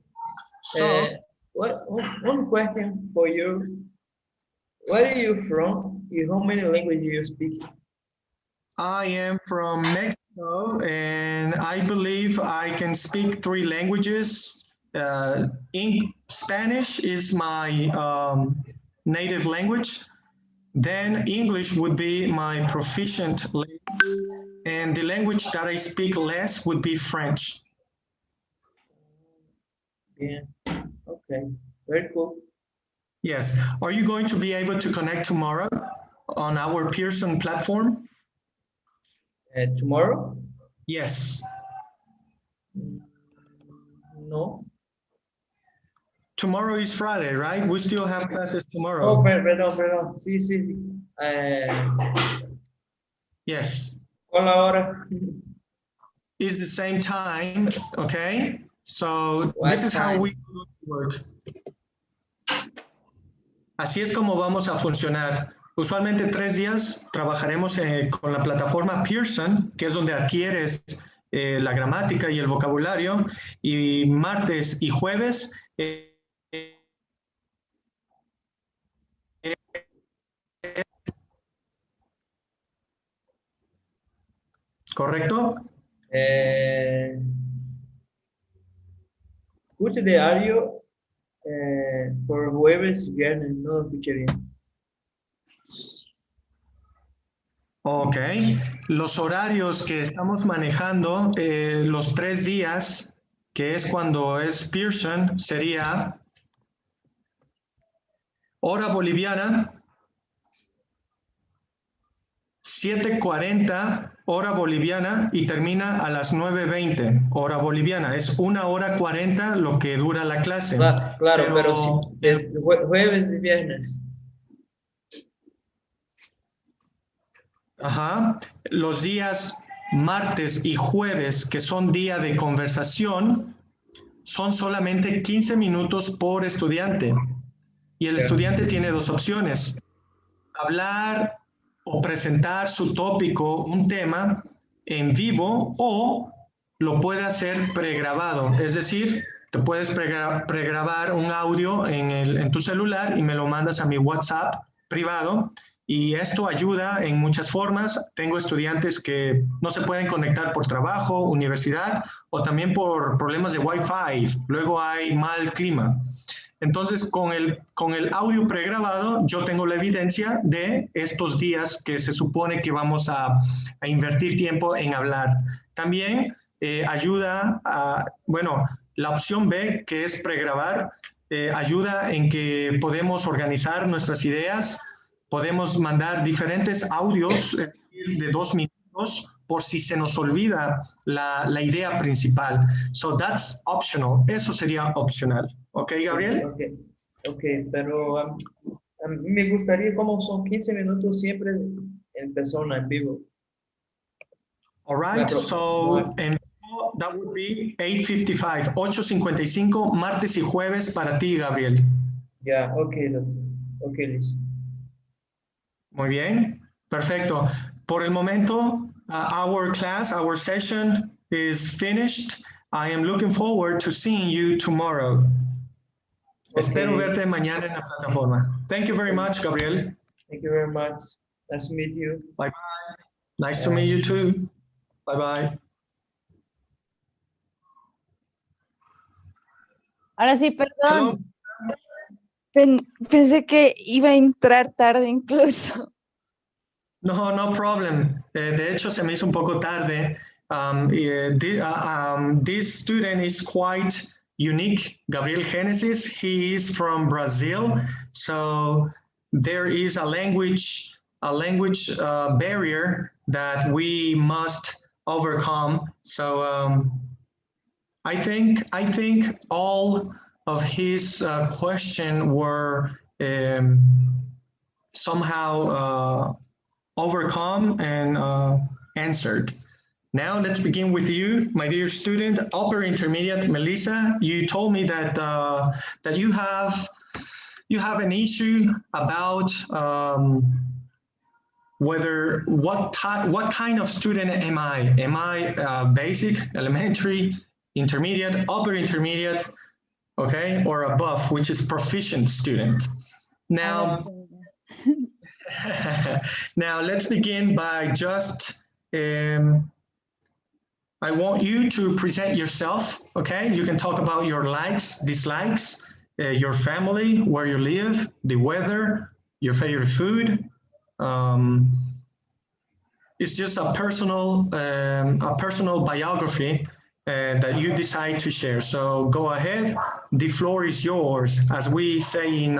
So, One question for you. Where are you from? How many languages you speak? I am from Mexico, and I believe I can speak 3 languages. Spanish is my native language. Then English would be my proficient language. And the language that I speak less would be French. Yeah. Okay. Very cool. Yes. Are you going to be able to connect tomorrow on our Pearson platform? Tomorrow? Yes. No. Tomorrow is Friday, right? We still have classes tomorrow. Oh, perdón. Sí. Yes. ¿Cuál la hora? Is the same time, okay? So this is how we work. Así es como vamos a funcionar. Usualmente 3 días trabajaremos con la plataforma Pearson, que es donde adquieres la gramática y el vocabulario, y martes y jueves ¿correcto? Escuche diario por jueves y viernes, no lo escuché bien. Ok, los horarios que estamos manejando, los 3 días, que es cuando es Pearson, sería hora boliviana, 7:40 hora boliviana y termina a las 9:20 hora boliviana. Es 1:40 lo que dura la clase. Claro, pero sí, es jueves y viernes. Ajá. Los días martes y jueves, que son día de conversación, son solamente 15 minutos por estudiante. Y el estudiante tiene 2 opciones. Hablar o presentar su tópico, un tema, en vivo, o lo puede hacer pregrabado. Es decir, te puedes pregrabar un audio en tu celular y me lo mandas a mi WhatsApp privado y esto ayuda en muchas formas. Tengo estudiantes que no se pueden conectar por trabajo, universidad o también por problemas de Wi-Fi. Luego hay mal clima. Entonces, con el audio pregrabado, yo tengo la evidencia de estos días que se supone que vamos a invertir tiempo en hablar. También ayuda a, bueno, la opción B, que es pregrabar, ayuda en que podemos organizar nuestras ideas, podemos mandar diferentes audios, es decir, de 2 minutos, por si se nos olvida la idea principal. So that's optional. Eso sería opcional. ¿Ok, Gabriel? Ok, pero a mí me gustaría, como son 15 minutos siempre en persona, en vivo. All right, so and that would be 8:55, 8:55, martes y jueves para ti, Gabriel. Ya, ok, doctor. Ok, listo. Muy bien, perfecto. Por el momento, our class, our session is finished. I am looking forward to seeing you tomorrow. Espero verte mañana en la plataforma. Thank you very much, Gabriel. Thank you very much. Nice to meet you. Bye-bye. Nice to meet you too. Bye-bye. Ahora sí, perdón. Hello. Pensé que iba a entrar tarde incluso. No, no problem. De hecho, se me hizo un poco tarde. This student is quite unique, Gabriel Genesis. He is from Brazil, so there is a language barrier that we must overcome. So I think all of his questions were somehow overcome and answered. Now let's begin with you, my dear student, upper intermediate, Melissa. You told me that that you have an issue about what kind of student am I? Am I basic, elementary, intermediate, upper intermediate, okay, or above, which is proficient student? Now, now let's begin by just, I want you to present yourself, okay? You can talk about your likes, dislikes, your family, where you live, the weather, your favorite food. It's just a personal biography that you decide to share. So go ahead, the floor is yours. As we say in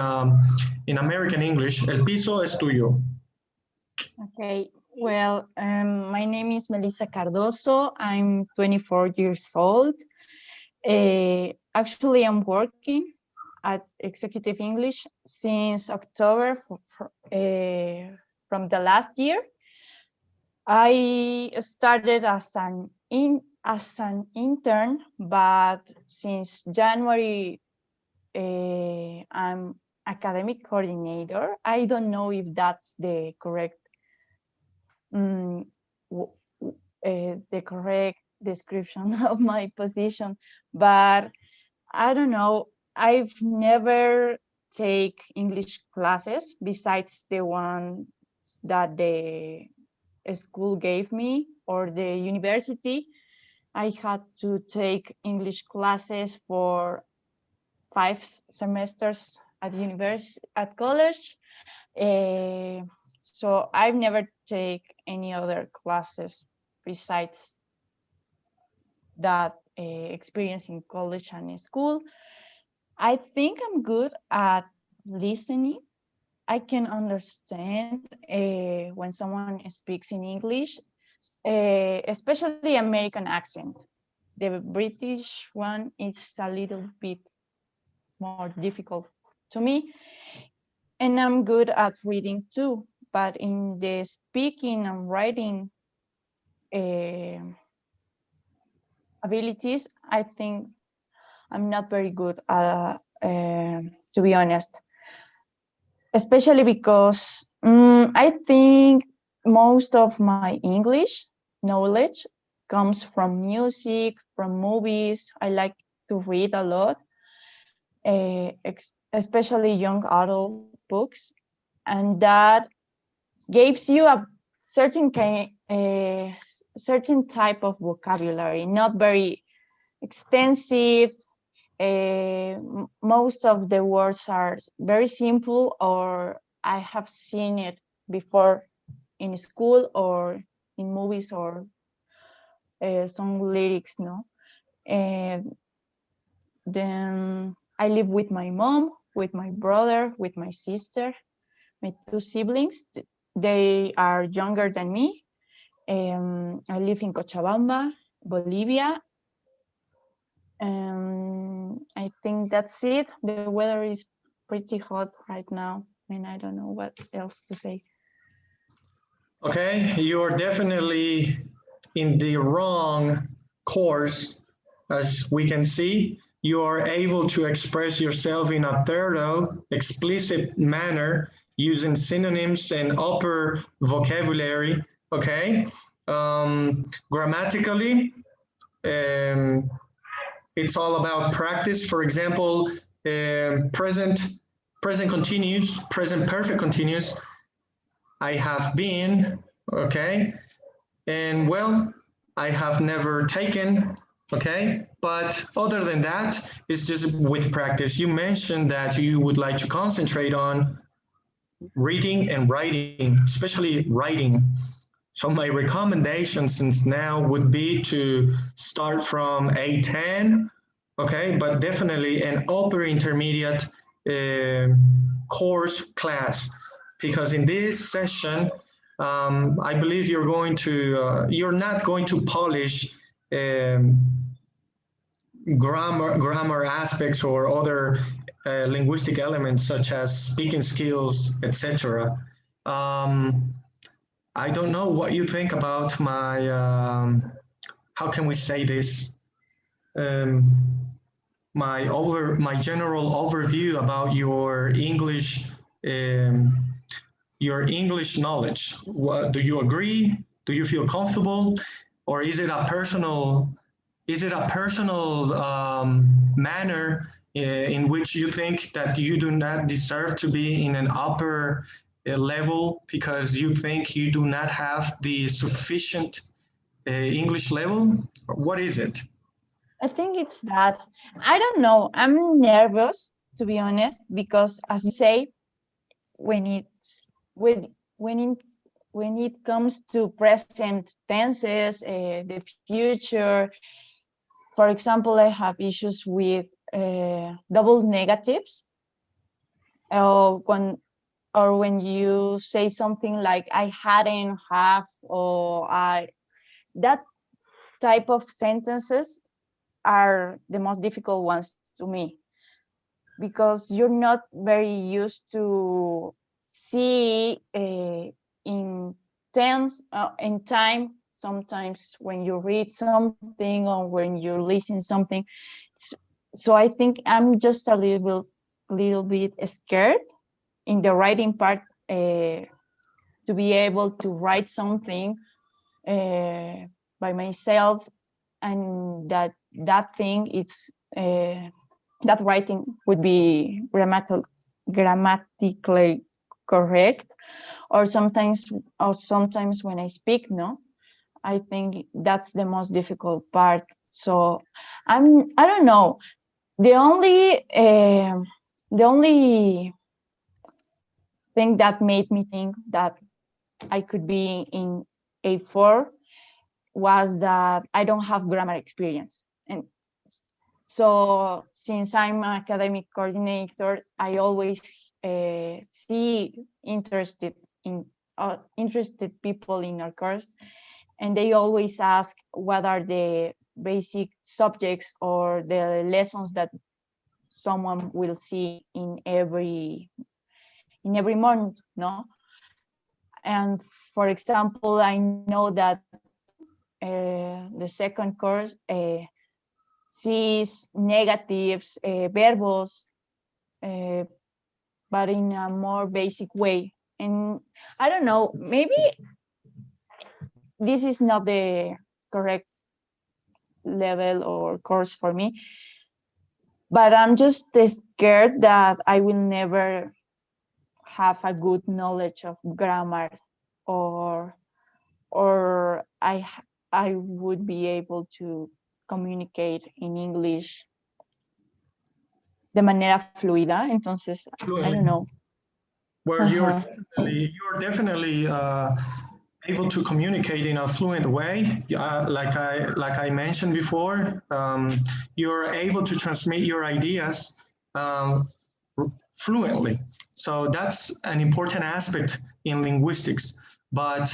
American English, el piso es tuyo. Okay, well, my name is Melissa Cardoso. I'm 24 years old. Actually, I'm working at Executive English since October from the last year. I started as an intern, but since January, I'm academic coordinator. I don't know if that's the correct description of my position, but I don't know. I've never take English classes besides the one that the school gave me or the university. I had to take English classes for 5 semesters at college. So I've never take any other classes besides that experience in college and in school. I think I'm good at listening. I can understand when someone speaks in English, especially American accent. The British one is a little bit more difficult to me. And I'm good at reading too, but in the speaking and writing abilities, I think I'm not very good, to be honest. Especially because I think most of my English knowledge comes from music, from movies. I like to read a lot, especially young adult books. And that gives you a certain certain type of vocabulary, not very extensive. Most of the words are very simple, or I have seen it before in school or in movies or some lyrics, no? And then I live with my mom, with my brother, with my sister, my 2 siblings. They are younger than me. I live in Cochabamba, Bolivia. I think that's it. The weather is pretty hot right now, and I don't know what else to say. Okay, you are definitely in the wrong course. As we can see, you are able to express yourself in a thorough, explicit manner using synonyms and upper vocabulary, okay? Grammatically, it's all about practice. For example, present continuous, present perfect continuous, I have been, okay? And well, I have never taken, okay? But other than that, it's just with practice. You mentioned that you would like to concentrate on reading and writing, especially writing. So my recommendation since now would be to start from A10, okay? But definitely an upper intermediate course class, because in this session, I believe you're not going to polish grammar aspects or other linguistic elements such as speaking skills, etc. I don't know what you think about my, how can we say this? My general overview about your English knowledge. What, do you agree? Do you feel comfortable, or is it a personal manner in which you think that you do not deserve to be in an upper level because you think you do not have the sufficient English level? What is it? I think it's that. I don't know. I'm nervous, to be honest, because as you say, when it comes to present tenses, the future, for example, I have issues with double negatives. Or when you say something like I hadn't, have, or that type of sentences are the most difficult ones to me, because you're not very used to see in tense, in time, sometimes when you read something or when you listen something. So I think I'm just a little bit scared in the writing part, to be able to write something by myself, and that thing is that writing would be grammatically correct, or sometimes when I speak, no, I think that's the most difficult part. So I don't know. The only thing that made me think that I could be in A4 was that I don't have grammar experience. And so since I'm an academic coordinator, I always see interested people in our course, and they always ask what are the basic subjects or the lessons that someone will see in every month, no? And for example, I know that the second course sees negatives, verbos, but in a more basic way. And I don't know, maybe this is not the correct level or course for me, but I'm just scared that I will never have a good knowledge of grammar or I would be able to communicate in English de manera fluida. Entonces, I don't know. Where you're definitely able to communicate in a fluent way. Like I mentioned before, you're able to transmit your ideas fluently. So that's an important aspect in linguistics. But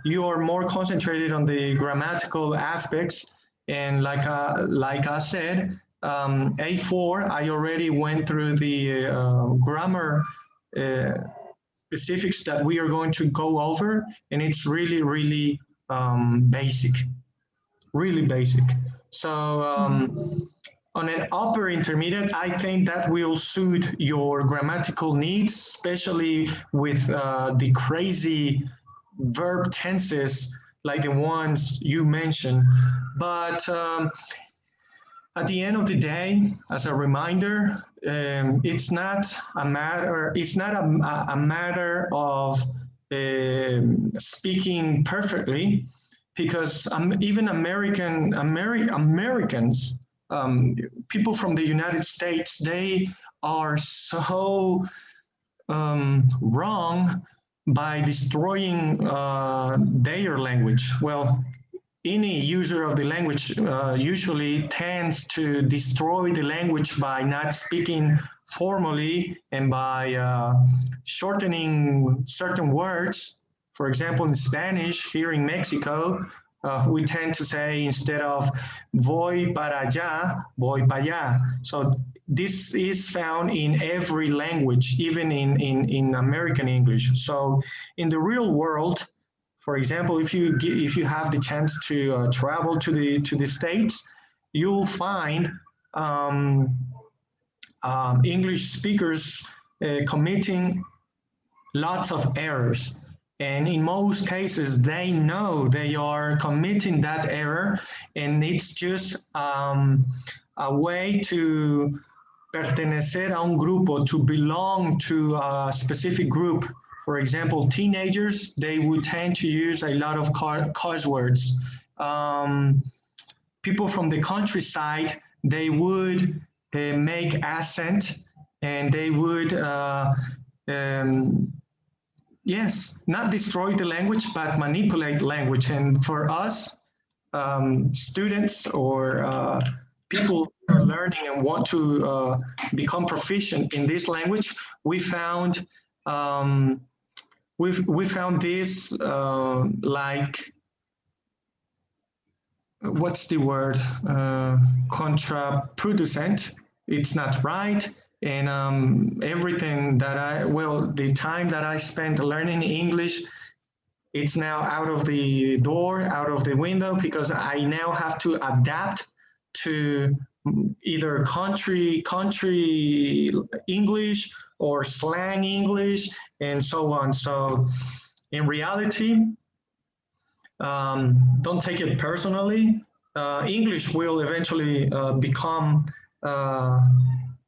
you are more concentrated on the grammatical aspects. And like I said, A4, I already went through the grammar specifics that we are going to go over, and it's really, really basic, really basic. So on an upper intermediate, I think that will suit your grammatical needs, especially with the crazy verb tenses like the ones you mentioned. But at the end of the day, as a reminder, it's not a matter. It's not a matter of speaking perfectly, because even Americans, people from the United States, they are so wrong by destroying their language. Well, any user of the language usually tends to destroy the language by not speaking formally and by shortening certain words. For example, in Spanish, here in Mexico, we tend to say, instead of voy para allá, voy para allá. So this is found in every language, even in American English. So in the real world, for example, if you have the chance to travel to the States, you'll find English speakers committing lots of errors. And in most cases, they know they are committing that error, and it's just a way to pertenecer a un grupo, to belong to a specific group. For example, teenagers, they would tend to use a lot of cuss words. People from the countryside, they would make accent, and they would, yes, not destroy the language, but manipulate language. And for us, students or people who are learning and want to become proficient in this language, we found we found this like, what's the word, contraproducent. It's not right. And everything that the time that I spent learning English, it's now out of the door, out of the window, because I now have to adapt to either country English or slang English and so on. So in reality, don't take it personally. English will eventually become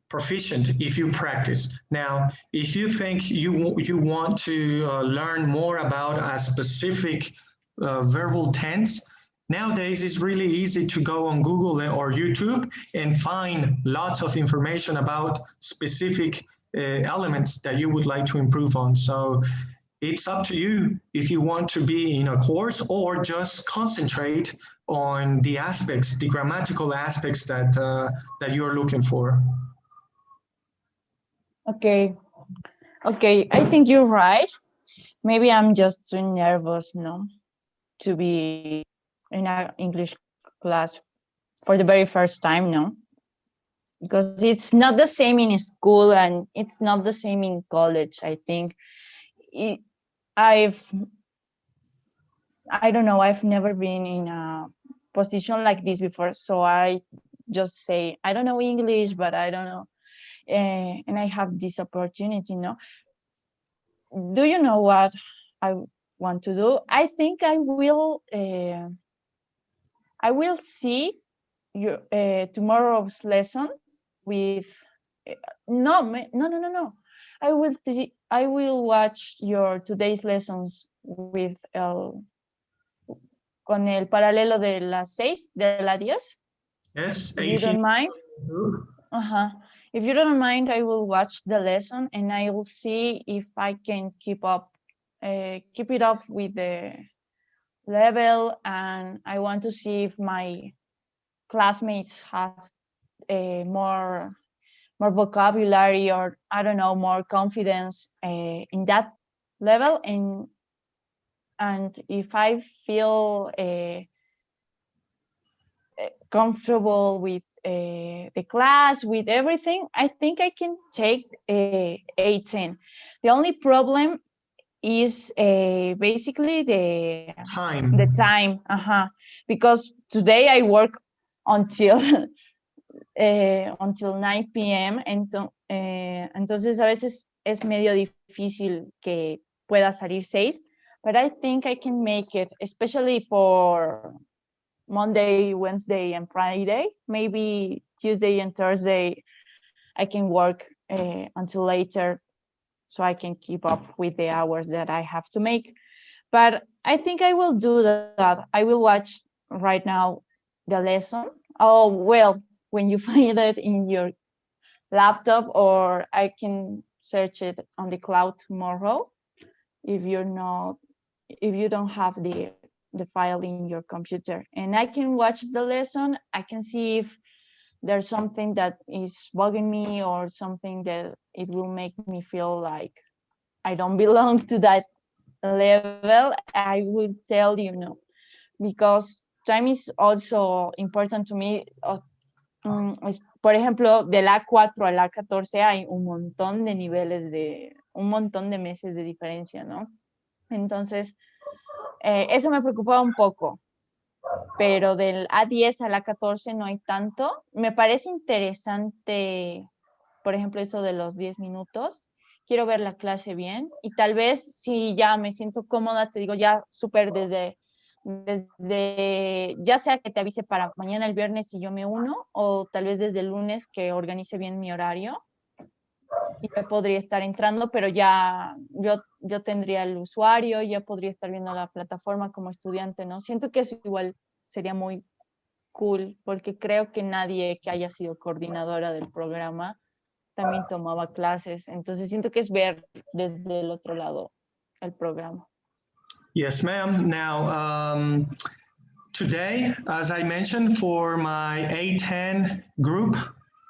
proficient if you practice. Now, if you think you want to learn more about a specific verbal tense, nowadays it's really easy to go on Google or YouTube and find lots of information about specific elements that you would like to improve on. So it's up to you if you want to be in a course or just concentrate on the aspects, the grammatical aspects that you're looking for. Okay, I think you're right. Maybe I'm just too nervous, no, to be in an English class for the very first time, no, because it's not the same in school and it's not the same in college. I think I don't know, I've never been in a position like this before, so I just say, I don't know English, but I don't know. And I have this opportunity, no? Do you know what I want to do? I think I will see your tomorrow's lesson with no. I will watch your today's lessons with con el paralelo de las 6, de la 10. Yes, If you don't mind. If you don't mind, I will watch the lesson and I will see if I can keep it up with the level, and I want to see if my classmates have more vocabulary, or I don't know, more confidence in that level, and if I feel comfortable with the class, with everything, I think I can take A10. The only problem is basically the time. Because today I work until 9 p.m. Entonces a veces es medio difícil que pueda salir 6, but I think I can make it, especially for Monday, Wednesday, and Friday. Maybe Tuesday and Thursday I can work until later, so I can keep up with the hours that I have to make. But I think I will do that. I will watch right now the lesson. Oh, well, when you find it in your laptop, or I can search it on the cloud tomorrow if you don't have the file in your computer. And I can watch the lesson. I can see if there's something that is bugging me, or something that it will make me feel like I don't belong to that level. I will tell you no, because time is also important to me. Por ejemplo, de la A4 a la A14 hay un montón de niveles, un montón de meses de diferencia, ¿no? Entonces, eso me preocupaba un poco, pero del A10 a la A14 no hay tanto. Me parece interesante, por ejemplo, eso de los 10 minutos. Quiero ver la clase bien, y tal vez si ya me siento cómoda, te digo ya súper desde ya sea que te avise para mañana el viernes y yo me uno, o tal vez desde el lunes que organice bien mi horario y me podría estar entrando, pero ya yo tendría el usuario, ya podría estar viendo la plataforma como estudiante, ¿no? Siento que eso igual sería muy cool, porque creo que nadie que haya sido coordinadora del programa también tomaba clases, entonces siento que es ver desde el otro lado el programa. Yes, ma'am. Now, today, as I mentioned, for my A10 group,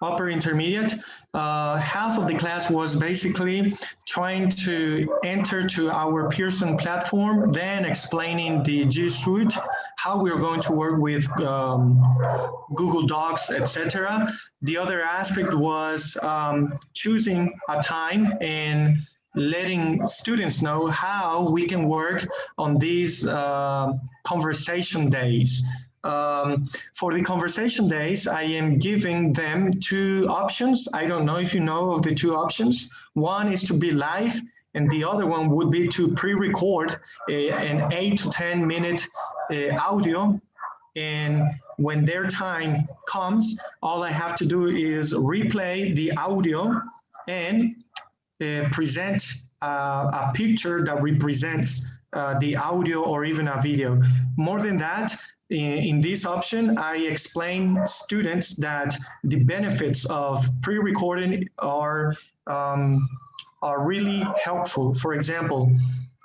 upper intermediate, half of the class was basically trying to enter to our Pearson platform, then explaining the G Suite, how we're going to work with Google Docs, etc. The other aspect was choosing a time and letting students know how we can work on these conversation days. For the conversation days, I am giving them 2 options. I don't know if you know of the 2 options. One is to be live, and the other one would be to pre-record an 8 to 10 minute audio. And when their time comes, all I have to do is replay the audio and present a picture that represents the audio or even a video. More than that, in this option, I explain students that the benefits of pre-recording are really helpful. For example,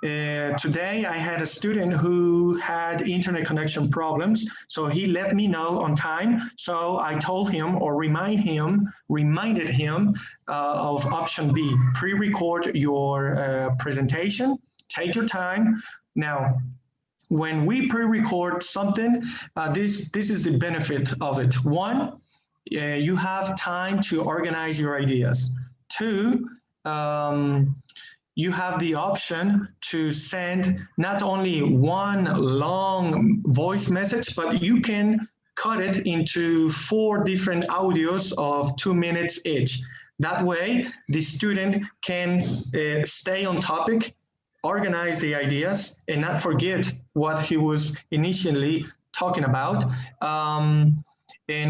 today I had a student who had internet connection problems, so he let me know on time. So I told him, or reminded him of option B, pre-record your presentation, take your time. Now, when we pre-record something, this is the benefit of it. 1, you have time to organize your ideas. 2, you have the option to send not only one long voice message, but you can cut it into 4 different audios of 2 minutes each. That way, the student can stay on topic, organize the ideas, and not forget what he was initially talking about. And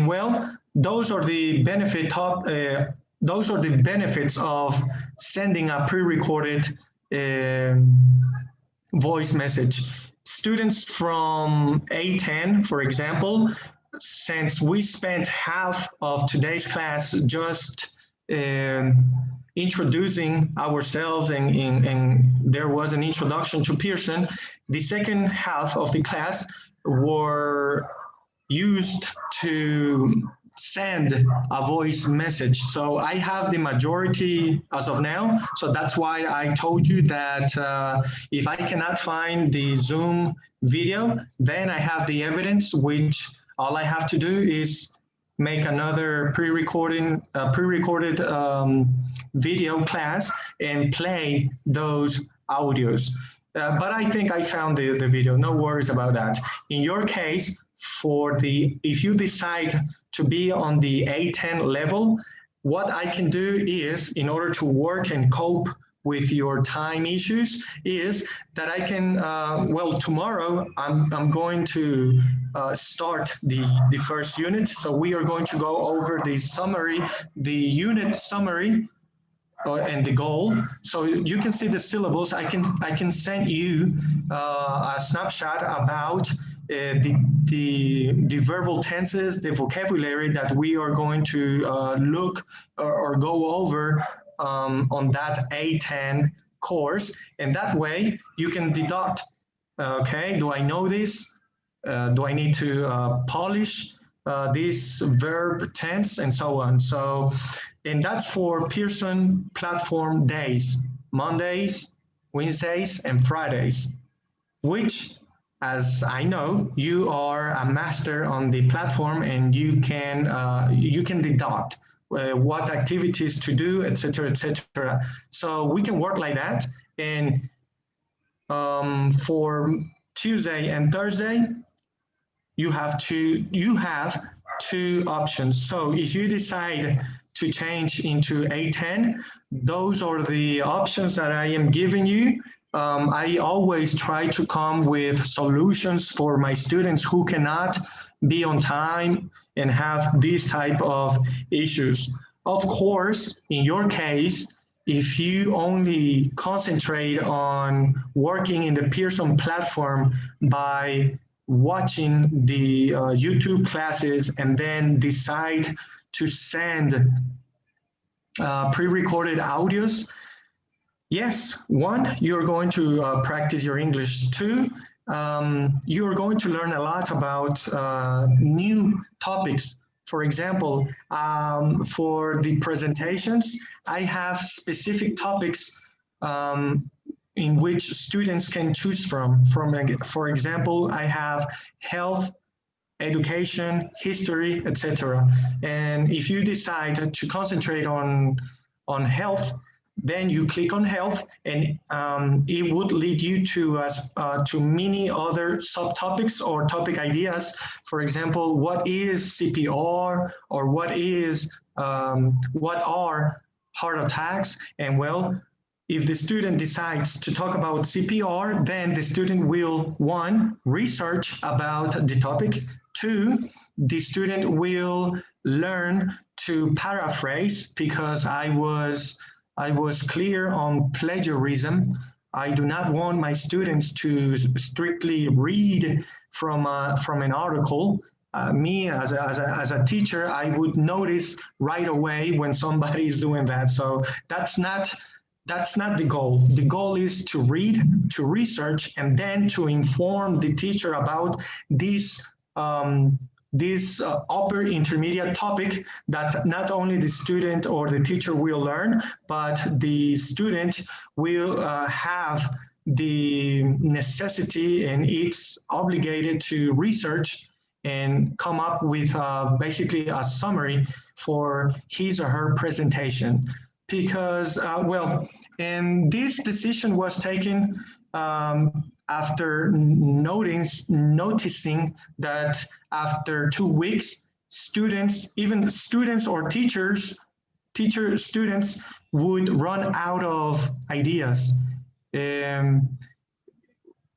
well, those are the benefits of sending a pre-recorded voice message. Students from A10, for example, since we spent half of today's class just introducing ourselves and there was an introduction to Pearson, the second half of the class were used to send a voice message. So I have the majority as of now. So that's why I told you that if I cannot find the Zoom video, then I have the evidence, which all I have to do is make another pre-recorded video class and play those audios. But I think I found the video, no worries about that. In your case, if you decide to be on the A10 level, what I can do is, in order to work and cope with your time issues, is that I can, well, tomorrow I'm going to start the first unit. So we are going to go over the summary, the unit summary, and the goal. So you can see the syllables. I can send you a snapshot about the verbal tenses, the vocabulary that we are going to look or go over on that A10 course. And that way you can deduct, okay, do I know this? Do I need to polish this verb tense and so on? So, and that's for Pearson platform days, Mondays, Wednesdays, and Fridays, which, as I know, you are a master on the platform and you can deduct what activities to do, etc., etc. So we can work like that. And for Tuesday and Thursday, you have two options. So if you decide to change into A10, those are the options that I am giving you. I always try to come with solutions for my students who cannot be on time and have these type of issues. Of course, in your case, if you only concentrate on working in the Pearson platform by watching the YouTube classes and then decide to send pre-recorded audios, yes, one, you're going to practice your English. Two, you're going to learn a lot about new topics. For example, for the presentations, I have specific topics in which students can choose from. For example, I have health, education, history, etc. And if you decide to concentrate on health, then you click on health, and it would lead you to many other subtopics or topic ideas. For example, what is CPR, or what are heart attacks? And well, if the student decides to talk about CPR, then the student will, one, research about the topic. Two, the student will learn to paraphrase, because I was clear on plagiarism. I do not want my students to strictly read from an article. Me as a teacher, I would notice right away when somebody is doing that. So that's not the goal. The goal is to read, to research, and then to inform the teacher about this upper intermediate topic that not only the student or the teacher will learn, but the student will have the necessity and it's obligated to research and come up with basically a summary for his or her presentation. Because, well, and this decision was taken after noticing that after 2 weeks, students, even students or students would run out of ideas. In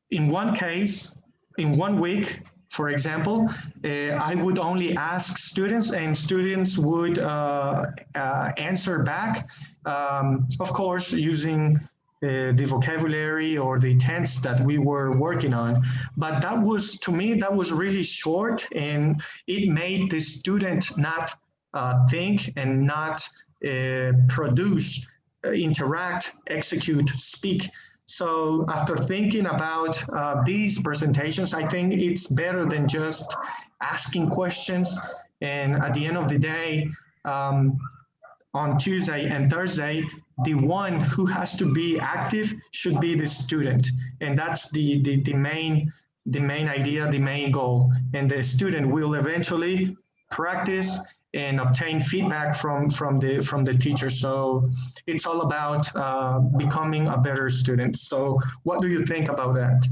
one case, in 1 week, for example, I would only ask students and students would answer back, of course, using the vocabulary or the tense that we were working on. But that was, to me, that was really short, and it made the student not think and not produce, interact, execute, speak. So after thinking about these presentations, I think it's better than just asking questions. And at the end of the day, on Tuesday and Thursday, the one who has to be active should be the student. And that's the main idea, the main goal. And the student will eventually practice and obtain feedback from the teacher. So it's all about becoming a better student. So what do you think about that?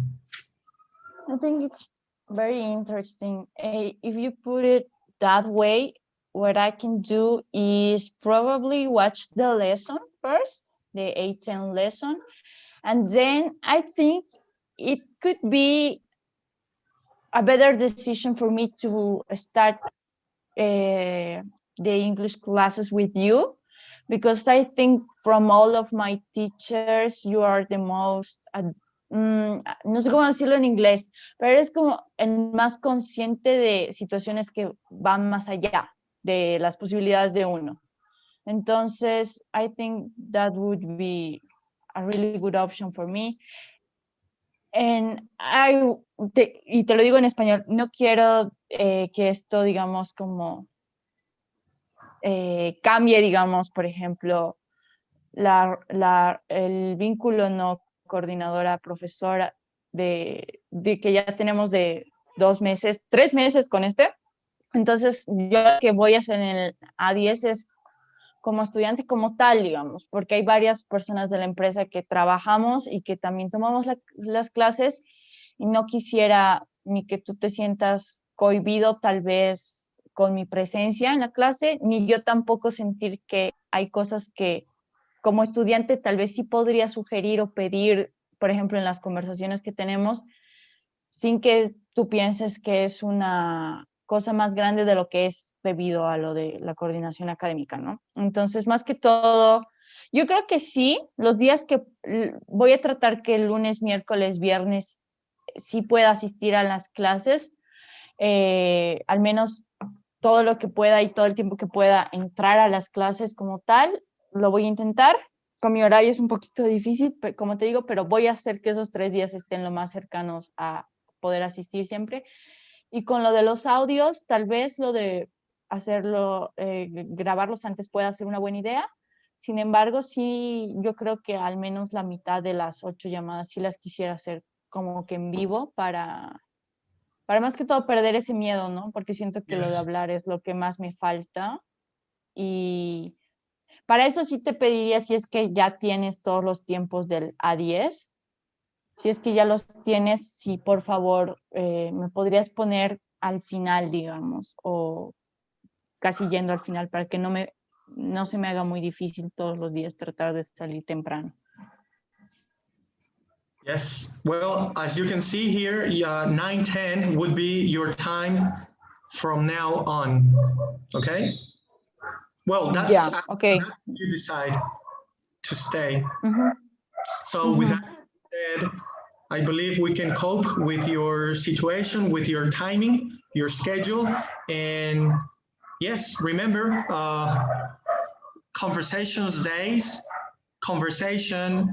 I think it's very interesting. If you put it that way, what I can do is probably watch the lesson first, the 8-10 lesson, and then I think it could be a better decision for me to start the English classes with you, because I think from all of my teachers, you are the most, no sé cómo decirlo en inglés, pero eres como el más consciente de situaciones que van más allá de las posibilidades de uno. Entonces, I think that would be a really good option for me. Y te lo digo en español, no quiero que esto, digamos, como cambie, digamos, por ejemplo, el vínculo no coordinadora-profesora de que ya tenemos de 2 meses, 3 meses con este. Entonces, yo lo que voy a hacer en el A10 es como estudiante como tal, digamos, porque hay varias personas de la empresa que trabajamos y que también tomamos las clases, y no quisiera ni que tú te sientas cohibido tal vez con mi presencia en la clase, ni yo tampoco sentir que hay cosas que como estudiante tal vez sí podría sugerir o pedir, por ejemplo, en las conversaciones que tenemos, sin que tú pienses que es una cosa más grande de lo que es debido a lo de la coordinación académica, ¿no? Entonces, más que todo, yo creo que sí, los días que voy a tratar que el lunes, miércoles, viernes sí pueda asistir a las clases, al menos todo lo que pueda y todo el tiempo que pueda entrar a las clases como tal, lo voy a intentar. Con mi horario es un poquito difícil, como te digo, pero voy a hacer que esos 3 días estén lo más cercanos a poder asistir siempre. Y con lo de los audios, tal vez lo de hacerlo, grabarlos antes pueda ser una buena idea. Sin embargo, sí, yo creo que al menos la mitad de las 8 llamadas sí las quisiera hacer como que en vivo para más que todo perder ese miedo, ¿no? Porque siento que lo de hablar es lo que más me falta. Y para eso sí te pediría, si es que ya tienes todos los tiempos del A10, si es que ya los tienes, si por favor me podrías poner al final, digamos, o casi yendo al final, para que no se me haga muy difícil todos los días tratar de salir temprano. Yes, well, as you can see here, 9:10 would be your time from now on, okay? Well, that's okay. you decide to stay. Mm-hmm. So with that said, I believe we can cope with your situation, with your timing, your schedule, and yes, remember,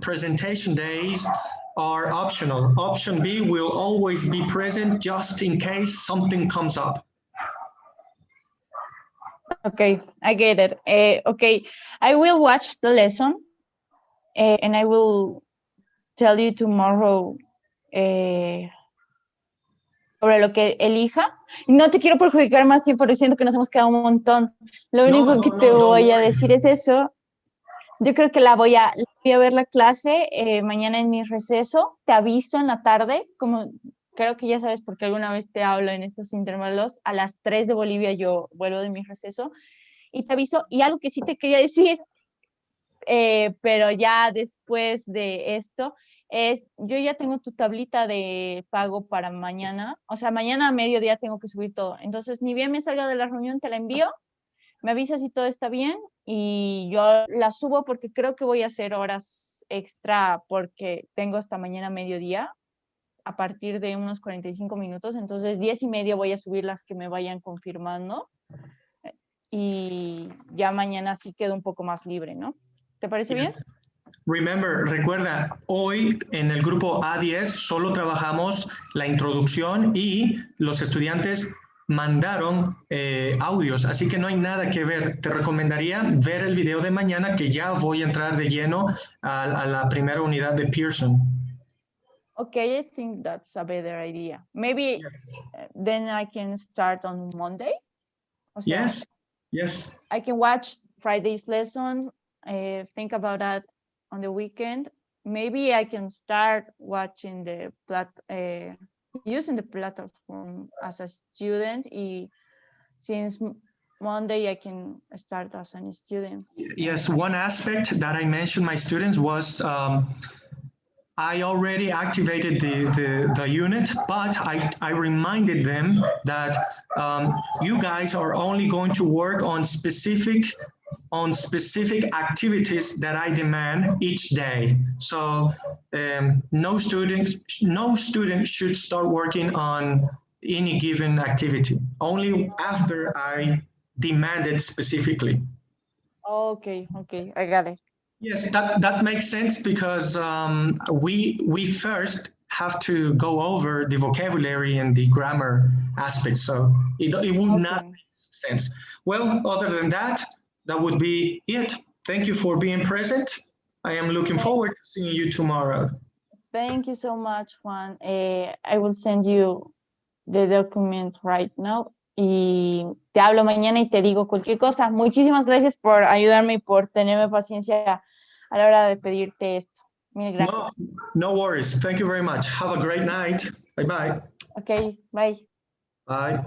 presentation days are optional. Option B will always be present just in case something comes up. Okay, I get it. Okay, I will watch the lesson and I will tell you tomorrow sobre lo que elija. No te quiero perjudicar más tiempo, siento que nos hemos quedado un montón. Lo único que te voy a decir es eso. Yo creo que voy a ver la clase mañana en mi receso. Te aviso en la tarde, como creo que ya sabes porque alguna vez te hablo en estos intervalos. A las 3 de Bolivia yo vuelvo de mi receso y te aviso. Y algo que sí te quería decir, pero ya después de esto, yo ya tengo tu tablita de pago para mañana. O sea, mañana a mediodía tengo que subir todo. Entonces, ni bien me salga de la reunión, te la envío. Me avisas si todo está bien y yo la subo porque creo que voy a hacer horas minutos extra porque tengo hasta mañana mediodía a partir de unos 45 minutos, entonces 10:30 voy a subir las que me vayan confirmando y ya mañana sí quedo un poco más libre, ¿no? ¿Te parece bien? Remember, recuerda, hoy en el grupo A10 solo trabajamos la introducción y los estudiantes mandaron audios, así que no hay nada que ver. Te recomendaría ver el video de mañana, que ya voy a entrar de lleno a la primera unidad de Pearson. Okay, I think that's a better idea. Maybe then I can start on Monday. O sea, Yes, yes. I can watch Friday's lesson, think about that on the weekend. Maybe I can start watching using the platform as a student. Since Monday, I can start as a student. Yes, one aspect that I mentioned my students was I already activated the unit, but I reminded them that you guys are only going to work on specific activities that I demand each day. So no student should start working on any given activity, only after I demand it specifically. Okay, I got it. Yes, that makes sense because we first have to go over the vocabulary and the grammar aspects, so it would not make sense. Well, other than that, that would be it. Thank you for being present. I am looking forward to seeing you tomorrow. Thank you so much, Juan. I will send you the document right now. Y te hablo mañana y te digo cualquier cosa. Muchísimas gracias por ayudarme y por tenerme paciencia a la hora de pedirte esto. Mil gracias. No worries. Thank you very much. Have a great night. Bye-bye. Okay, bye. Bye.